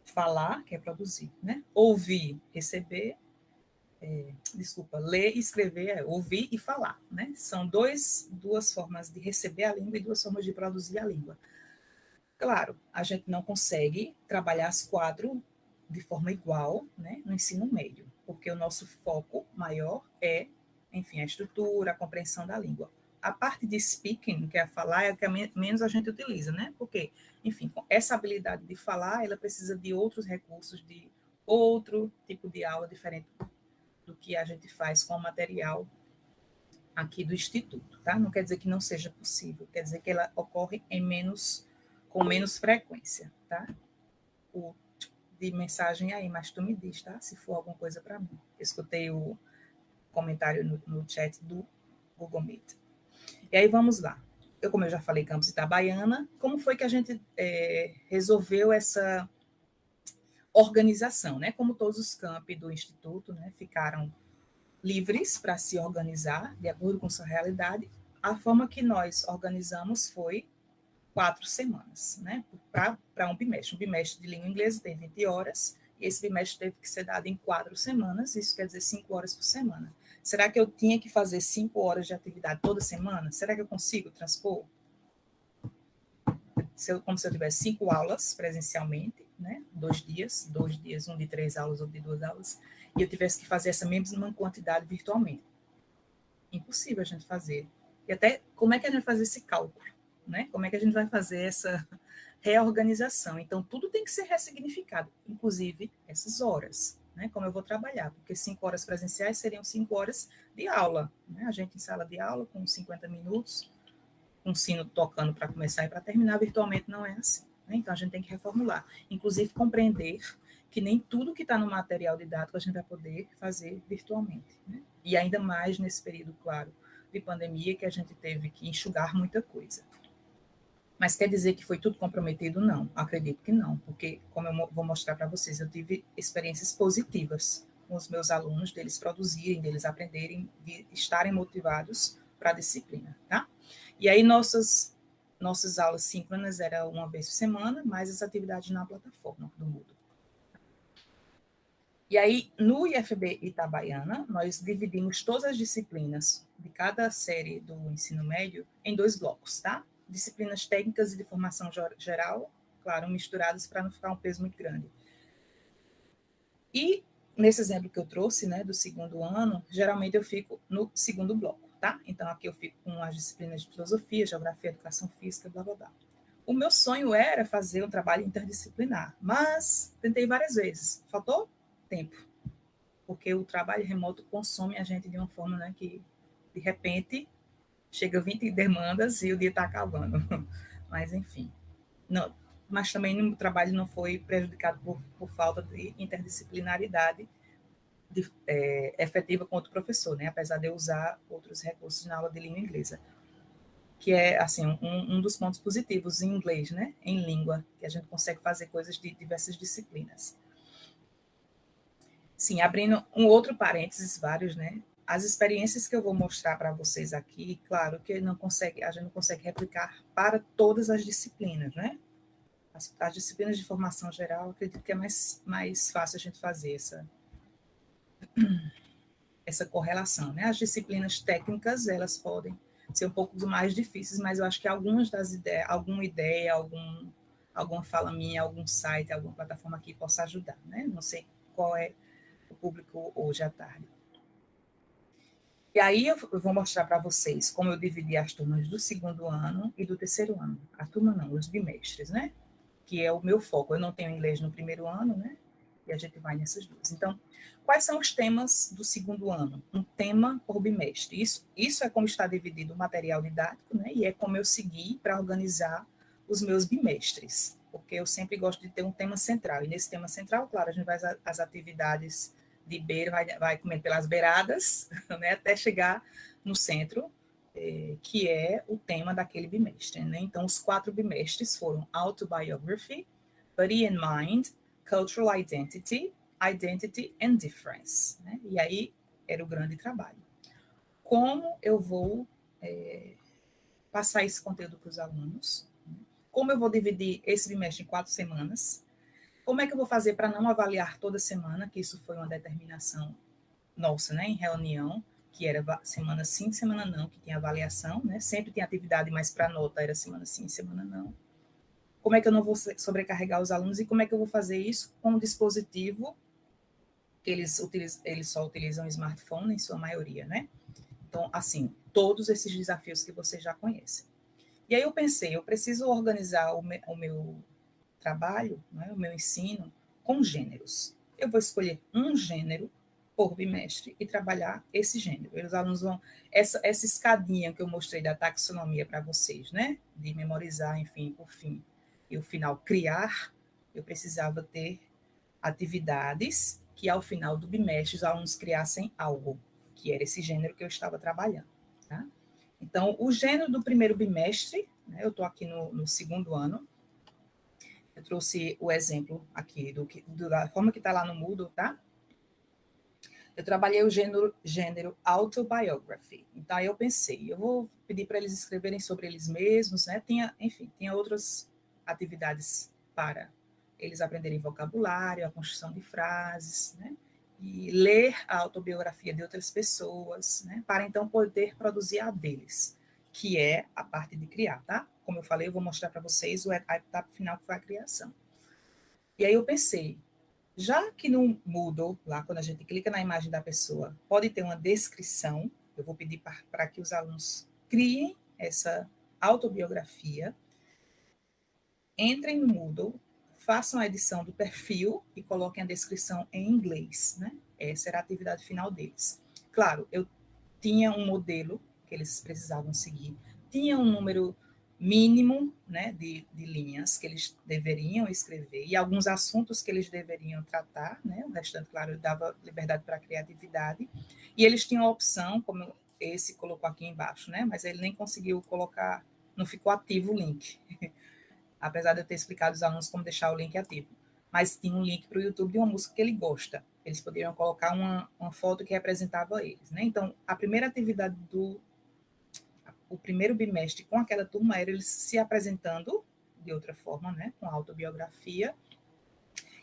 falar, que é produzir, né? Ouvir, receber, ler e escrever, ouvir e falar, né? São duas formas de receber a língua e 2 formas de produzir a língua. Claro, a gente não consegue trabalhar as 4 de forma igual, né, no ensino médio, porque o nosso foco maior é, enfim, a estrutura, a compreensão da língua. A parte de speaking, que é falar, é a que menos a gente utiliza, né? Porque, enfim, essa habilidade de falar, ela precisa de outros recursos, de outro tipo de aula diferente do que a gente faz com o material aqui do Instituto, tá? Não quer dizer que não seja possível, quer dizer que ela ocorre com menos frequência, tá? De mensagem aí, mas tu me diz, tá? Se for alguma coisa para mim. Eu escutei o comentário no chat do Google Meet. E aí vamos lá. Como eu já falei, campus Itabaiana, como foi que a gente resolveu essa organização, né? Como todos os campi do Instituto, né, ficaram livres para se organizar de acordo com sua realidade, a forma que nós organizamos foi 4 semanas, né? Para um bimestre. Um bimestre de língua inglesa tem 20 horas, e esse bimestre teve que ser dado em 4 semanas, isso quer dizer 5 horas por semana. Será que eu tinha que fazer 5 horas de atividade toda semana? Será que eu consigo transpor? Como se eu tivesse 5 aulas presencialmente, né? 2 dias, um de 3 aulas, outro de 2 aulas, e eu tivesse que fazer essa mesma quantidade virtualmente. Impossível a gente fazer. E até, como é que a gente vai fazer esse cálculo? Né? Como é que a gente vai fazer essa reorganização? Então, tudo tem que ser ressignificado, inclusive essas horas, né? Como eu vou trabalhar, porque 5 horas presenciais seriam 5 horas de aula, né? A gente em sala de aula com 50 minutos, um sino tocando para começar e para terminar, virtualmente não é assim, né? Então, a gente tem que reformular, inclusive compreender que nem tudo que está no material didático a gente vai poder fazer virtualmente, né? E ainda mais nesse período, claro, de pandemia, que a gente teve que enxugar muita coisa. Mas quer dizer que foi tudo comprometido? Não, acredito que não, porque, como eu vou mostrar para vocês, eu tive experiências positivas com os meus alunos, deles produzirem, deles aprenderem, de estarem motivados para a disciplina, tá? E aí nossas aulas síncronas eram uma vez por semana, mais as atividades na plataforma do Moodle. E aí, no IFB Itabaiana, nós dividimos todas as disciplinas de cada série do ensino médio em 2 blocos, tá? Disciplinas técnicas e de formação geral, claro, misturadas para não ficar um peso muito grande. E, nesse exemplo que eu trouxe, né, do segundo ano, geralmente eu fico no segundo bloco, tá? Então, aqui eu fico com as disciplinas de filosofia, geografia, educação física, blá, blá, blá. O meu sonho era fazer um trabalho interdisciplinar, mas tentei várias vezes. Faltou tempo, porque o trabalho remoto consome a gente de uma forma, né, que, de repente, chega 20 demandas e o dia está acabando. Mas, enfim. Não, mas também o trabalho não foi prejudicado por falta de interdisciplinaridade efetiva com outro professor, né, apesar de eu usar outros recursos na aula de língua inglesa, que é, assim, um dos pontos positivos em inglês, né, em língua, que a gente consegue fazer coisas de diversas disciplinas. Sim, abrindo um outro parênteses, vários, né? As experiências que eu vou mostrar para vocês aqui, claro que a gente não consegue replicar para todas as disciplinas, né? As disciplinas de formação geral, acredito que é mais fácil a gente fazer essa correlação, né? As disciplinas técnicas, elas podem ser um pouco mais difíceis, mas eu acho que algumas das ideias, alguma fala minha, algum site, alguma plataforma aqui possa ajudar, né? Não sei qual é o público hoje à tarde. E aí eu vou mostrar para vocês como eu dividi as turmas do segundo ano e do terceiro ano. A turma não, os bimestres, né? Que é o meu foco. Eu não tenho inglês no primeiro ano, né? E a gente vai nessas duas. Então, quais são os temas do segundo ano? Um tema por bimestre. Isso é como está dividido o material didático, né? E é como eu segui para organizar os meus bimestres. Porque eu sempre gosto de ter um tema central. E nesse tema central, claro, a gente vai as atividades de beira, vai comendo pelas beiradas, né, até chegar no centro, que é o tema daquele bimestre. Né? Então, os 4 bimestres foram Autobiography, Body and Mind, Cultural Identity, Identity and Difference. Né? E aí era o grande trabalho. Como eu vou passar esse conteúdo para os alunos? Como eu vou dividir esse bimestre em 4 semanas? Como é que eu vou fazer para não avaliar toda semana, que isso foi uma determinação nossa, né, em reunião, que era semana sim, semana não, que tinha avaliação, né? Sempre tinha atividade, mas para nota era semana sim, semana não. Como é que eu não vou sobrecarregar os alunos e como é que eu vou fazer isso com um dispositivo que eles só utilizam smartphone em sua maioria, né? Então, assim, todos esses desafios que vocês já conhecem. E aí eu pensei, eu preciso organizar o meu trabalho, né, o meu ensino, com gêneros. Eu vou escolher um gênero por bimestre e trabalhar esse gênero. Os alunos vão... Essa escadinha que eu mostrei da taxonomia para vocês, né? De memorizar, enfim, por fim. E o final, criar, eu precisava ter atividades que, ao final do bimestre, os alunos criassem algo, que era esse gênero que eu estava trabalhando. Tá? Então, o gênero do primeiro bimestre, né, eu estou aqui no segundo ano, eu trouxe o exemplo aqui da forma que está lá no Moodle, tá? Eu trabalhei o gênero autobiography. Então, aí eu pensei, eu vou pedir para eles escreverem sobre eles mesmos, né? Tinha outras atividades para eles aprenderem vocabulário, a construção de frases, né? E ler a autobiografia de outras pessoas, né? Para então poder produzir a deles, que é a parte de criar, tá? Como eu falei, eu vou mostrar para vocês a etapa final, que foi a criação. E aí eu pensei, já que no Moodle, lá quando a gente clica na imagem da pessoa, pode ter uma descrição, eu vou pedir para que os alunos criem essa autobiografia, entrem no Moodle, façam a edição do perfil e coloquem a descrição em inglês, né? Essa era a atividade final deles. Claro, eu tinha um modelo que eles precisavam seguir, tinha um número mínimo, né, de linhas que eles deveriam escrever e alguns assuntos que eles deveriam tratar, né? O restante, claro, eu dava liberdade para a criatividade. E eles tinham a opção, como esse colocou aqui embaixo, né? Mas ele nem conseguiu colocar, não ficou ativo o link. Apesar de eu ter explicado aos alunos como deixar o link ativo. Mas tinha um link para o YouTube de uma música que ele gosta. Eles poderiam colocar uma foto que representava eles, né? Então, a primeira atividade o primeiro bimestre com aquela turma era eles se apresentando de outra forma, né? Com autobiografia,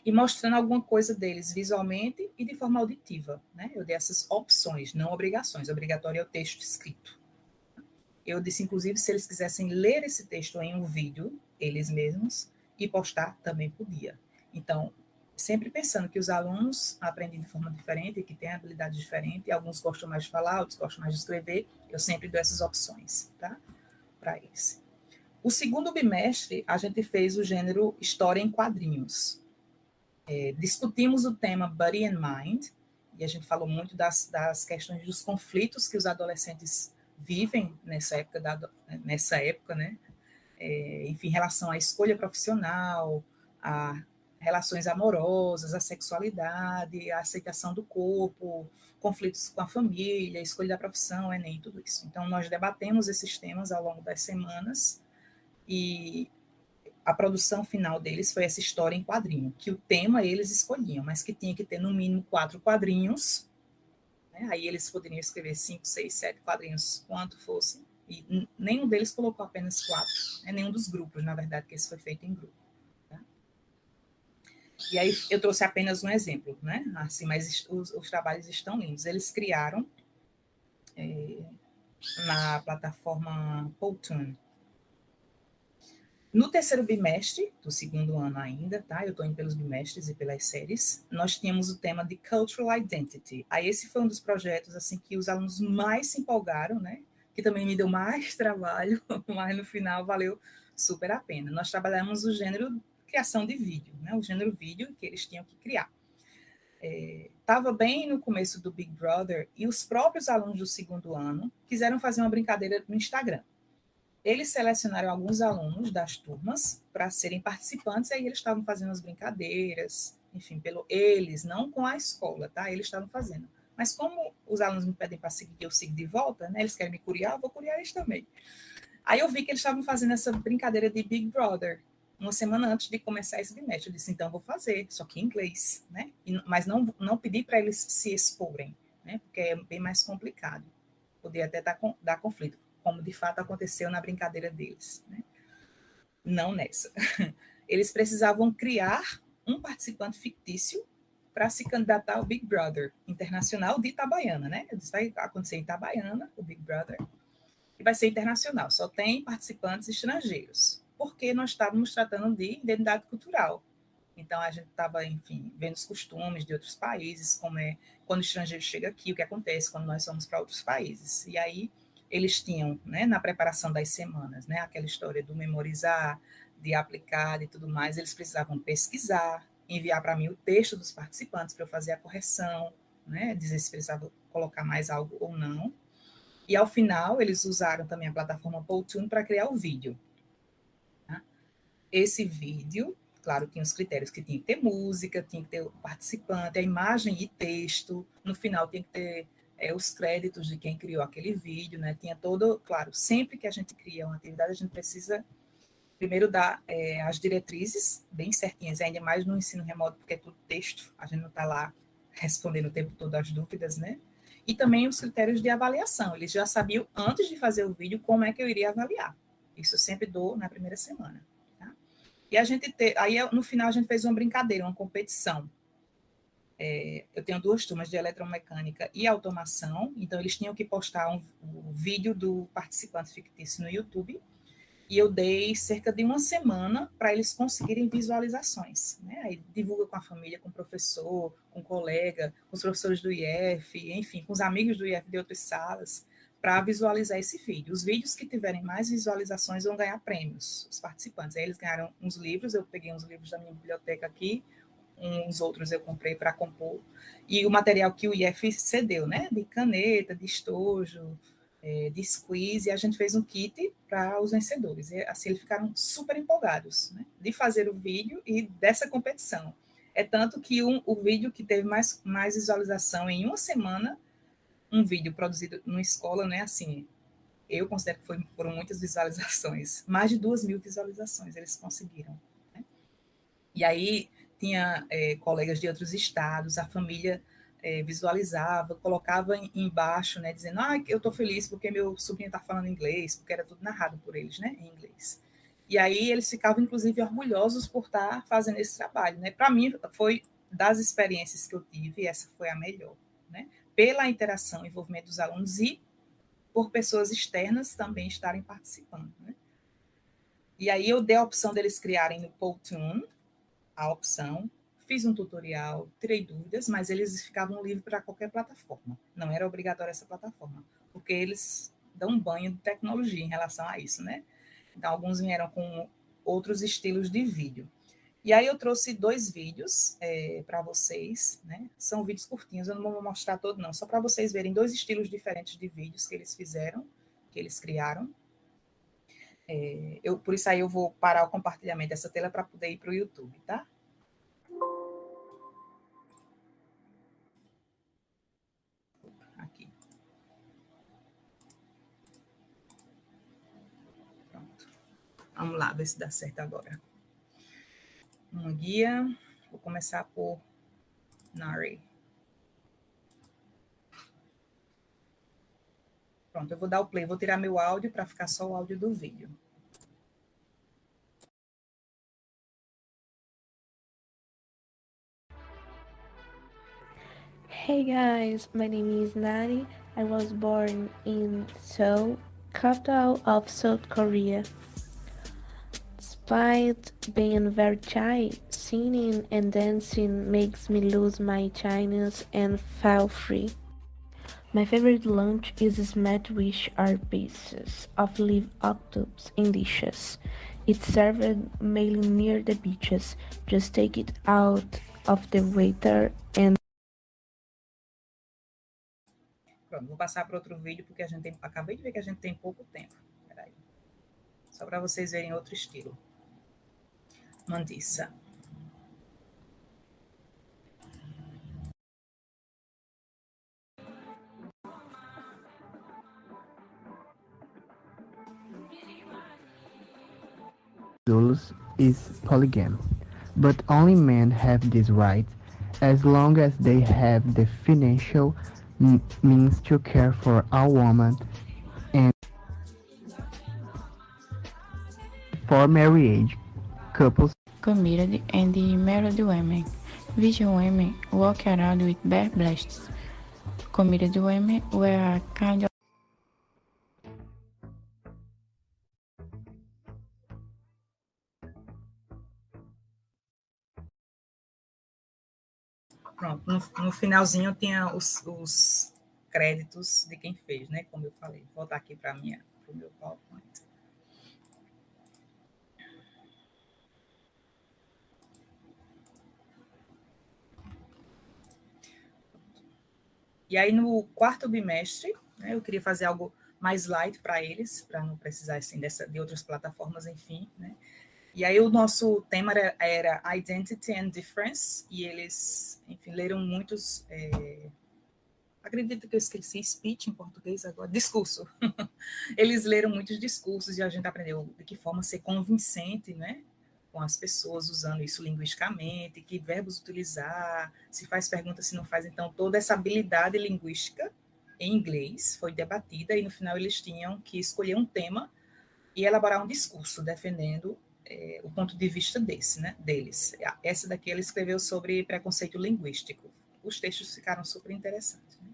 e mostrando alguma coisa deles visualmente e de forma auditiva, né? Eu dei essas opções, não obrigações. Obrigatório é o texto escrito. Eu disse, inclusive, se eles quisessem ler esse texto em um vídeo, eles mesmos, e postar, também podia. Então, sempre pensando que os alunos aprendem de forma diferente, que têm habilidade diferente, alguns gostam mais de falar, outros gostam mais de escrever, eu sempre dou essas opções, tá? Para eles. O segundo bimestre, a gente fez o gênero História em Quadrinhos. Discutimos o tema Body and Mind, e a gente falou muito das questões dos conflitos que os adolescentes vivem nessa época, né? Enfim, em relação à escolha profissional, a relações amorosas, a sexualidade, a aceitação do corpo, conflitos com a família, escolha da profissão, Enem, tudo isso. Então, nós debatemos esses temas ao longo das semanas e a produção final deles foi essa história em quadrinho, que o tema eles escolhiam, mas que tinha que ter no mínimo 4 quadrinhos, né? Aí eles poderiam escrever 5, 6, 7 quadrinhos, quanto fosse, e nenhum deles colocou apenas 4, né? Nenhum dos grupos, na verdade, que esse foi feito em grupo. Tá? E aí eu trouxe apenas um exemplo, né? Assim, mas os trabalhos estão lindos. Eles criaram na plataforma Powtoon. No terceiro bimestre, do segundo ano ainda, tá? Eu estou indo pelos bimestres e pelas séries, nós tínhamos o tema de Cultural Identity. Aí esse foi um dos projetos assim que os alunos mais se empolgaram, né? Que também me deu mais trabalho, mas no final valeu super a pena. Nós trabalhamos o gênero criação de vídeo, né? O gênero vídeo que eles tinham que criar. Estava bem no começo do Big Brother e os próprios alunos do segundo ano quiseram fazer uma brincadeira no Instagram. Eles selecionaram alguns alunos das turmas para serem participantes, e aí eles estavam fazendo as brincadeiras, enfim, eles, não com a escola, tá? Eles estavam fazendo. Mas como os alunos me pedem para seguir, eu sigo de volta, né? Eles querem me curiar, eu vou curiar eles também. Aí eu vi que eles estavam fazendo essa brincadeira de Big Brother, uma semana antes de começar esse bimestre. Eu disse, então vou fazer, só que em inglês, né? Mas não pedi para eles se exporem, né? Porque é bem mais complicado. Poderia até dar conflito, como de fato aconteceu na brincadeira deles, né? Não nessa. Eles precisavam criar um participante fictício para se candidatar ao Big Brother internacional de Itabaiana, né? Isso vai acontecer em Itabaiana, o Big Brother, e vai ser internacional, só tem participantes estrangeiros, porque nós estávamos tratando de identidade cultural. Então, a gente estava, enfim, vendo os costumes de outros países, como é quando o estrangeiro chega aqui, o que acontece quando nós vamos para outros países. E aí, eles tinham, né, na preparação das semanas, né, aquela história do memorizar, de aplicar e tudo mais, eles precisavam pesquisar, enviar para mim o texto dos participantes para eu fazer a correção, né, dizer se precisava colocar mais algo ou não. E, ao final, eles usaram também a plataforma Powtoon para criar o vídeo. Tá? Esse vídeo, claro, tinha os critérios que tinha que ter música, tinha que ter o participante, a imagem e texto, no final tinha que ter os créditos de quem criou aquele vídeo, né? Tinha todo, claro, sempre que a gente cria uma atividade, a gente precisa primeiro dar as diretrizes bem certinhas, ainda mais no ensino remoto, porque é tudo texto, a gente não está lá respondendo o tempo todo as dúvidas, né? E também os critérios de avaliação, eles já sabiam antes de fazer o vídeo como é que eu iria avaliar. Isso eu sempre dou na primeira semana. E aí no final a gente fez uma brincadeira, uma competição. Eu tenho 2 turmas de eletromecânica e automação, então eles tinham que postar um vídeo do participante fictício no YouTube, e eu dei cerca de uma semana para eles conseguirem visualizações. Né? Aí divulga com a família, com o professor, com o colega, com os professores do IF, enfim, com os amigos do IF de outras salas, para visualizar esse vídeo. Os vídeos que tiverem mais visualizações vão ganhar prêmios, os participantes. Aí eles ganharam uns livros, eu peguei uns livros da minha biblioteca aqui, uns outros eu comprei para compor, e o material que o IF cedeu, né? De caneta, de estojo, de squeeze, e a gente fez um kit para os vencedores. E, assim, eles ficaram super empolgados, né? De fazer o vídeo e dessa competição. É tanto que o vídeo que teve mais visualização em uma semana, um vídeo produzido numa escola, né? Assim, eu considero que foram muitas visualizações, mais de 2.000 visualizações eles conseguiram. Né? E aí tinha colegas de outros estados, a família visualizava, colocava embaixo, né, dizendo, eu estou feliz porque meu sobrinho está falando inglês, porque era tudo narrado por eles, né, em inglês. E aí eles ficavam, inclusive, orgulhosos por estar fazendo esse trabalho, né? Para mim, foi das experiências que eu tive, essa foi a melhor, né? Pela interação e envolvimento dos alunos e por pessoas externas também estarem participando, né? E aí eu dei a opção deles criarem no Powtoon, a opção, fiz um tutorial, tirei dúvidas, mas eles ficavam livres para qualquer plataforma. Não era obrigatória essa plataforma, porque eles dão um banho de tecnologia em relação a isso, né? Então, alguns vieram com outros estilos de vídeo. E aí eu trouxe 2 vídeos para vocês, né? São vídeos curtinhos, eu não vou mostrar todo não, só para vocês verem 2 estilos diferentes de vídeos que eles fizeram, que eles criaram. Por isso aí eu vou parar o compartilhamento dessa tela para poder ir para o YouTube, tá? Aqui. Pronto. Vamos lá, ver se dá certo agora. Uma guia. Vou começar por Nari. Pronto, eu vou dar o play, vou tirar meu áudio para ficar só o áudio do vídeo. Hey guys, my name is Nari. I was born in Seoul, capital of South Korea. Despite being very shy, singing and dancing makes me lose my shyness and feel free. My favorite lunch is smash art pieces of live octopus in dishes. It's served mainly near the beaches. Just take it out of the water and Pronto, vou passar para outro vídeo, porque acabei de ver que a gente tem pouco tempo. Peraí. Só para vocês verem outro estilo. Mandissa. Is polygamy, but only men have this right as long as they have the financial means to care for a woman and for marriage. Couples committed and married women. Virgin women walk around with bare breasts. Committed women wear a kind of Pronto, no finalzinho tinha os créditos de quem fez, né? Como eu falei. Vou voltar aqui para o meu PowerPoint. E aí, no quarto bimestre, né, eu queria fazer algo mais light para eles, para não precisar assim, de outras plataformas, enfim, né? E aí o nosso tema era Identity and Difference, e eles, enfim, leram muitos... acredito que eu esqueci speech em português agora, discurso. Eles leram muitos discursos e a gente aprendeu de que forma ser convincente, né? Com as pessoas, usando isso linguisticamente, que verbos utilizar, se faz pergunta, se não faz. Então, toda essa habilidade linguística em inglês foi debatida e no final eles tinham que escolher um tema e elaborar um discurso defendendo o ponto de vista deles. Essa daqui ela escreveu sobre preconceito linguístico. Os textos ficaram super interessantes. Né?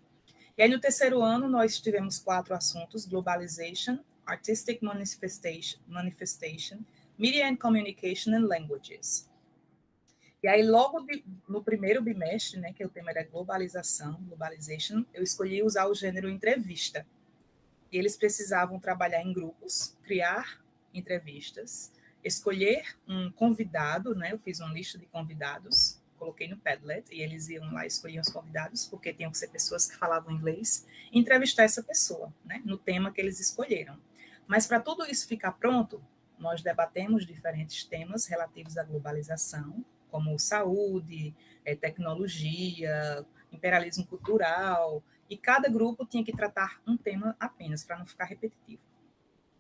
E aí, no terceiro ano, nós tivemos 4 assuntos: Globalization, Artistic Manifestation, Media and Communication and Languages. E aí, logo no primeiro bimestre, né, que o tema era Globalization, eu escolhi usar o gênero entrevista. E eles precisavam trabalhar em grupos, criar entrevistas, escolher um convidado, né? Eu fiz uma lista de convidados, coloquei no Padlet, e eles iam lá e escolhiam os convidados, porque tinham que ser pessoas que falavam inglês, e entrevistar essa pessoa, né? No tema que eles escolheram. Mas para tudo isso ficar pronto, nós debatemos diferentes temas relativos à globalização, como saúde, tecnologia, imperialismo cultural, e cada grupo tinha que tratar um tema apenas, para não ficar repetitivo.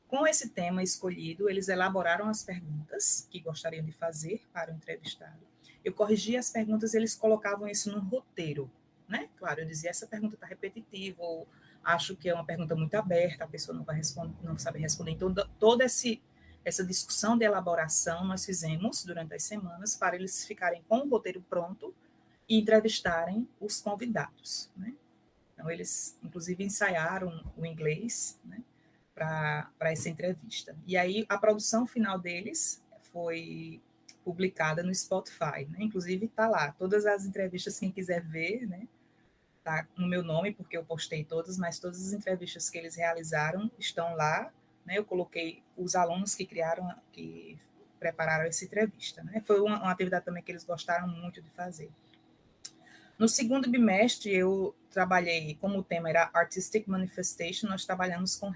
Com esse tema escolhido, eles elaboraram as perguntas que gostariam de fazer para o entrevistado eu corrigia as perguntas e eles colocavam isso no roteiro, né? Claro, eu dizia, essa pergunta está repetitiva, ou acho que é uma pergunta muito aberta, a pessoa não vai responder, não sabe responder. Então, toda essa discussão de elaboração nós fizemos durante as semanas para eles ficarem com o roteiro pronto e entrevistarem os convidados, né? Então, eles, inclusive, ensaiaram o inglês, né, para essa entrevista. E aí, a produção final deles foi publicada no Spotify, né? Inclusive, está lá. Todas as entrevistas, quem quiser ver, né, tá no meu nome, porque eu postei todas, mas todas as entrevistas que eles realizaram estão lá, né? Eu coloquei os alunos que prepararam essa entrevista, né? Foi uma atividade também que eles gostaram muito de fazer. No segundo bimestre, eu trabalhei, como o tema era Artistic Manifestation, nós trabalhamos com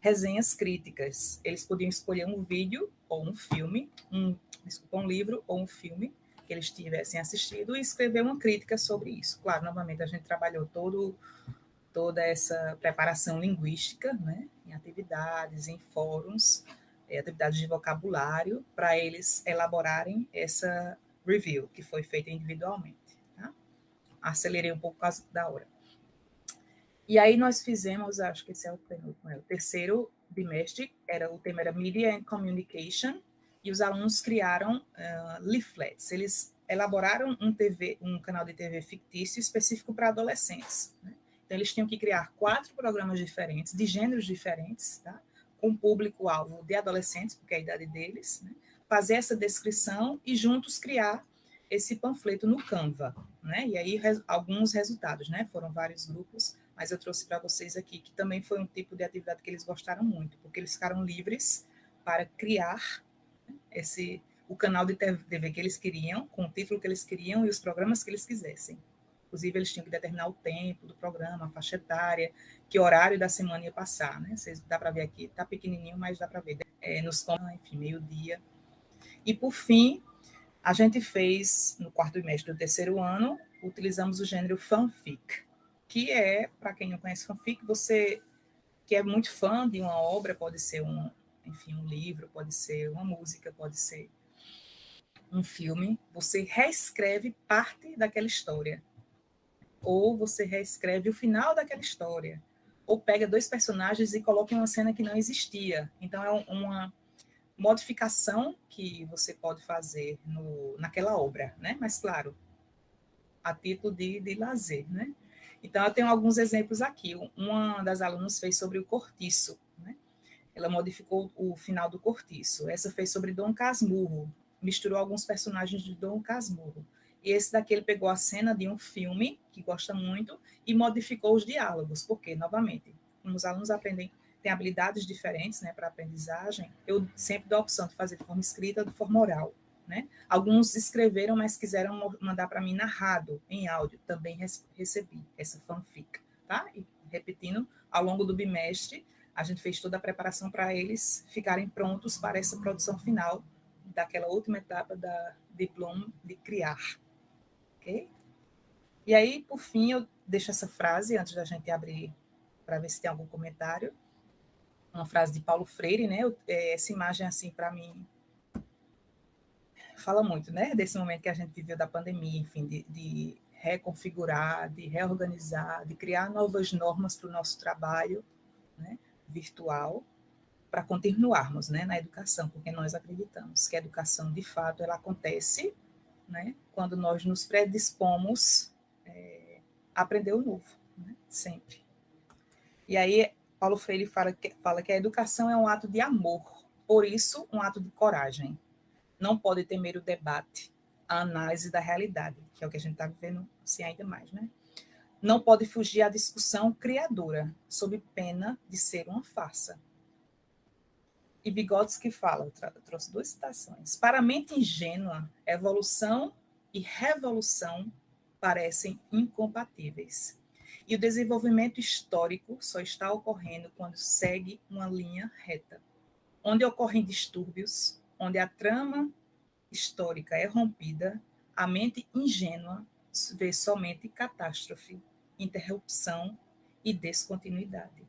resenhas críticas. Eles podiam escolher um vídeo ou um filme, um livro ou um filme que eles tivessem assistido e escrever uma crítica sobre isso. Claro, novamente, a gente trabalhou toda essa preparação linguística, né, em atividades, em fóruns, atividades de vocabulário, para eles elaborarem essa review, que foi feita individualmente. Tá? Acelerei um pouco por causa da hora. E aí nós fizemos, acho que esse é o penúltimo, o terceiro bimestre, o tema era Media and Communication, e os alunos criaram leaflets. Eles elaboraram um canal de TV fictício específico para adolescentes. Né? Então, eles tinham que criar 4 programas diferentes, de gêneros diferentes, tá? Com público-alvo de adolescentes, porque é a idade deles, né? Fazer essa descrição e juntos criar esse panfleto no Canva, né? E aí alguns resultados, né? Foram vários grupos, mas eu trouxe para vocês aqui que também foi um tipo de atividade que eles gostaram muito, porque eles ficaram livres para criar o canal de TV que eles queriam, com o título que eles queriam e os programas que eles quisessem. Inclusive, eles tinham que determinar o tempo do programa, a faixa etária, que horário da semana ia passar, né? Vocês dá para ver aqui, está pequenininho, mas dá para ver. Enfim, meio-dia. E, por fim, a gente fez, no quarto bimestre do terceiro ano, utilizamos o gênero fanfic, que é, para quem não conhece fanfic, você que é muito fã de uma obra, pode ser um livro, pode ser uma música, pode ser um filme, você reescreve parte daquela história. Ou você reescreve o final daquela história. Ou pega 2 personagens e coloca em uma cena que não existia. Então, é uma modificação que você pode fazer naquela obra, né? Mas, claro, a título de lazer, né? Então, eu tenho alguns exemplos aqui. Uma das alunas fez sobre o Cortiço, né? Ela modificou o final do Cortiço. Essa fez sobre Dom Casmurro, misturou alguns personagens de Dom Casmurro. E esse daqui ele pegou a cena de um filme, que gosta muito, e modificou os diálogos, porque, novamente, como os alunos aprendem, têm habilidades diferentes, né, para aprendizagem, eu sempre dou a opção de fazer de forma escrita ou de forma oral. Né? Alguns escreveram, mas quiseram mandar para mim narrado, em áudio. Também recebi essa fanfic. Tá? E, repetindo, ao longo do bimestre, a gente fez toda a preparação para eles ficarem prontos para essa produção final daquela última etapa da diploma de criar. Okay? E aí, por fim, eu deixo essa frase, antes da gente abrir para ver se tem algum comentário, uma frase de Paulo Freire, né? Essa imagem, assim, para mim, fala muito, né? Desse momento que a gente viveu da pandemia, enfim, de reconfigurar, de reorganizar, de criar novas normas para o nosso trabalho, né, virtual, para continuarmos, né, na educação, porque nós acreditamos que a educação, de fato, ela acontece, né, quando nós nos predispomos a aprender o novo, né, sempre. E aí, Paulo Freire fala que a educação é um ato de amor, por isso, um ato de coragem. Não pode temer o debate, a análise da realidade, que é o que a gente está vivendo assim, ainda mais, né? Não pode fugir à discussão criadora, sob pena de ser uma farsa. E Vygotsky fala, eu trouxe 2 citações. Para a mente ingênua, evolução e revolução parecem incompatíveis. E o desenvolvimento histórico só está ocorrendo quando segue uma linha reta. Onde ocorrem distúrbios, onde a trama histórica é rompida, a mente ingênua vê somente catástrofe, interrupção e descontinuidade.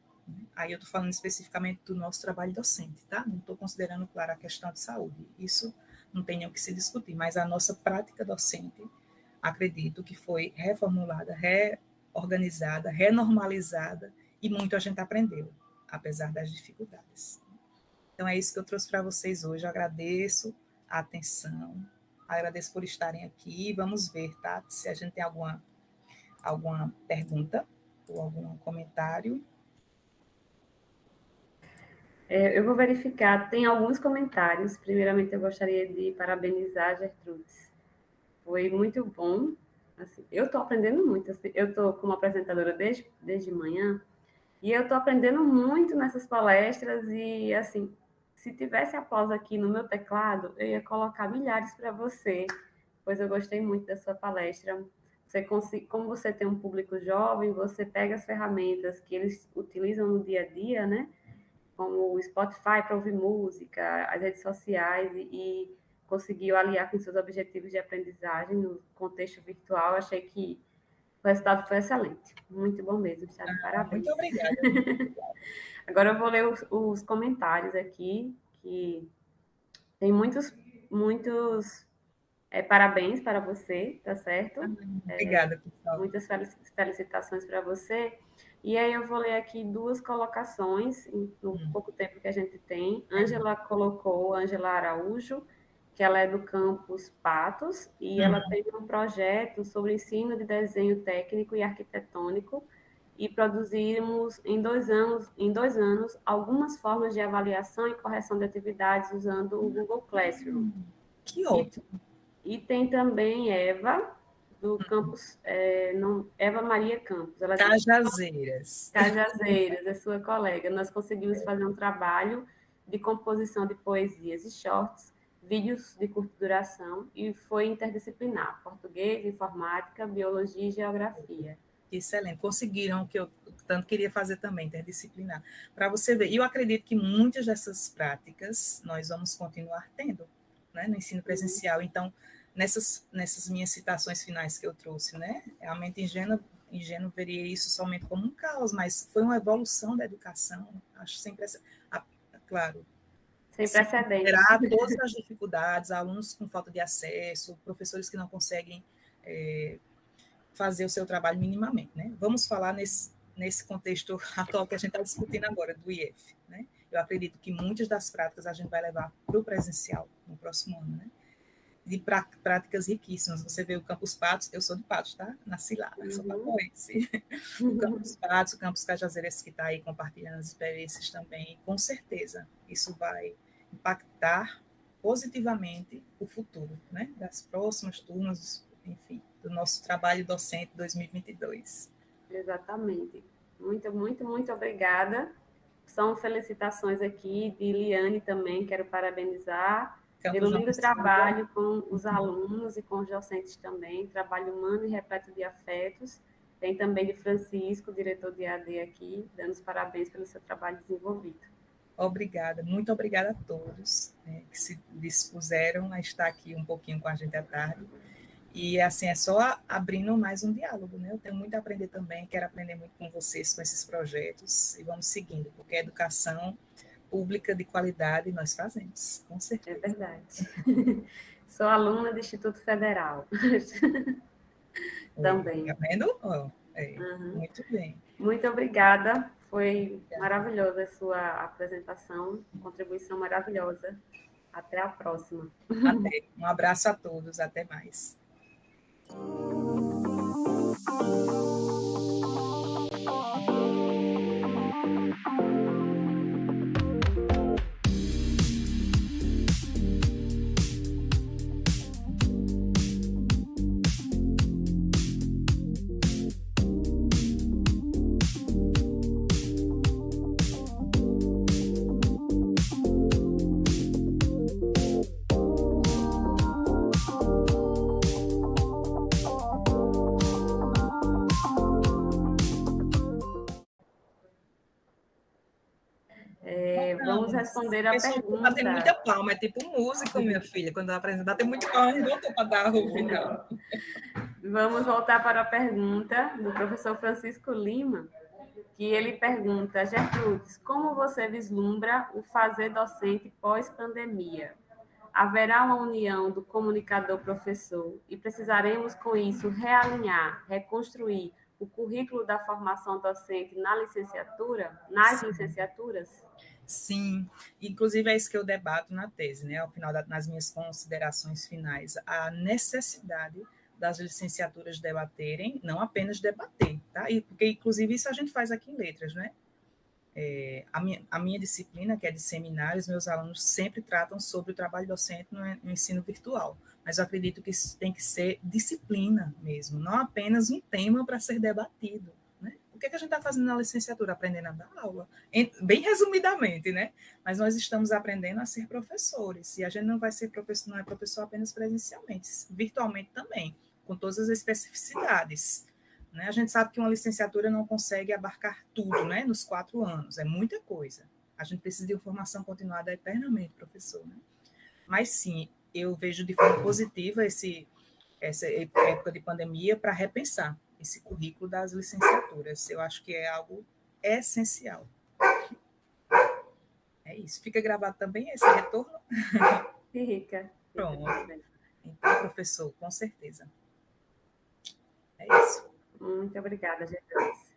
Aí eu estou falando especificamente do nosso trabalho docente, tá? Não estou considerando, claro, a questão de saúde. Isso não tem nem o que se discutir, mas a nossa prática docente, acredito que foi reformulada, reorganizada, renormalizada, e muito a gente aprendeu, apesar das dificuldades. Então, é isso que eu trouxe para vocês hoje. Eu agradeço a atenção, agradeço por estarem aqui. Vamos ver, tá? Se a gente tem alguma pergunta ou algum comentário. Eu vou verificar, tem alguns comentários. Primeiramente, eu gostaria de parabenizar a Gertrudes. Foi muito bom. Assim, eu estou aprendendo muito. Assim, eu estou como apresentadora desde manhã, e eu estou aprendendo muito nessas palestras. E, assim, se tivesse aplauso aqui no meu teclado, eu ia colocar milhares para você, pois eu gostei muito da sua palestra. Como você tem um público jovem, você pega as ferramentas que eles utilizam no dia a dia, né? Como o Spotify para ouvir música, as redes sociais, e conseguiu aliar com seus objetivos de aprendizagem no contexto virtual. Achei que o resultado foi excelente. Muito bom mesmo, está de parabéns. Muito obrigada. Agora eu vou ler os comentários aqui, que tem muitos parabéns para você, tá certo? Obrigada, pessoal. Muitas felicitações para você. E aí eu vou ler aqui duas colocações, no pouco tempo que a gente tem. Ângela Araújo, que ela é do campus Patos, e ela tem um projeto sobre ensino de desenho técnico e arquitetônico, e produzimos em 2 anos algumas formas de avaliação e correção de atividades usando o Google Classroom. Que ótimo. E tem também Eva, do campus, Eva Maria Campos. Ela Cajazeiras. Cajazeiras, é sua colega. Nós conseguimos fazer um trabalho de composição de poesias e shorts, vídeos de curta duração, e foi interdisciplinar, português, informática, biologia e geografia. Excelente, conseguiram o que eu tanto queria fazer também, interdisciplinar. Para você ver, e eu acredito que muitas dessas práticas nós vamos continuar tendo, né, no ensino presencial. Então, nessas minhas citações finais que eu trouxe, né, a mente ingênua veria isso somente como um caos, mas foi uma evolução da educação, acho sempre, claro, sem precedentes. Todas as dificuldades, alunos com falta de acesso, professores que não conseguem fazer o seu trabalho minimamente, né? Vamos falar nesse contexto atual que a gente está discutindo agora, do IF, né? Eu acredito que muitas das práticas a gente vai levar para o presencial no próximo ano, né? De práticas riquíssimas. Você vê o Campus Patos, eu sou de Patos, tá? Nasci lá, sou papoense. O Campus Patos, o Campus Cajazeiras, que está aí compartilhando as experiências também, com certeza isso vai impactar positivamente o futuro, né? Das próximas turmas, enfim, do nosso trabalho docente 2022. Exatamente. Muito, muito, muito obrigada. São felicitações aqui de Liane também, quero parabenizar pelo lindo trabalho com os alunos e com os docentes também, trabalho humano e repleto de afetos. Tem também de Francisco, diretor de AD aqui, dando os parabéns pelo seu trabalho desenvolvido. Obrigada, muito obrigada a todos, né, que se dispuseram a estar aqui um pouquinho com a gente à tarde. E, assim, é só abrindo mais um diálogo, né? Eu tenho muito a aprender também, quero aprender muito com vocês, com esses projetos, e vamos seguindo, porque a educação pública de qualidade nós fazemos, com certeza. É verdade. Sou aluna do Instituto Federal. Também. Tá vendo? Muito bem. Muito obrigada, foi maravilhosa a sua apresentação, contribuição maravilhosa. Até a próxima. Até. Um abraço a todos, até mais. Vamos responder a pergunta. Bater muita palma, é tipo músico, minha filha, quando ela apresenta, bater muita palma, não voltou para dar o final. Vamos voltar para a pergunta do professor Francisco Lima, que ele pergunta: Gertrudes, como você vislumbra o fazer docente pós-pandemia? haverá uma união do comunicador-professor e precisaremos, com isso, realinhar, reconstruir o currículo da formação docente nas licenciaturas? Sim, inclusive é isso que eu debato na tese, né? Ao final, nas minhas considerações finais, a necessidade das licenciaturas debaterem, não apenas debater, tá? Porque, inclusive, isso a gente faz aqui em Letras, né? A minha disciplina, que é de seminários, meus alunos sempre tratam sobre o trabalho docente no ensino virtual, mas eu acredito que isso tem que ser disciplina mesmo, não apenas um tema para ser debatido, né? O que a gente está fazendo na licenciatura? Aprendendo a dar aula, bem resumidamente, né? Mas nós estamos aprendendo a ser professores, e a gente não vai ser professor, não é professor apenas presencialmente, virtualmente também, com todas as especificidades. Né? A gente sabe que uma licenciatura não consegue abarcar tudo, né? Nos 4 anos, é muita coisa. A gente precisa de formação continuada eternamente, professor. Né? Mas sim, eu vejo de forma positiva essa época de pandemia para repensar esse currículo das licenciaturas. Eu acho que é algo essencial. É isso. Fica gravado também esse retorno? Fica. Pronto. Então, professor, com certeza. É isso. Muito obrigada, Jesus.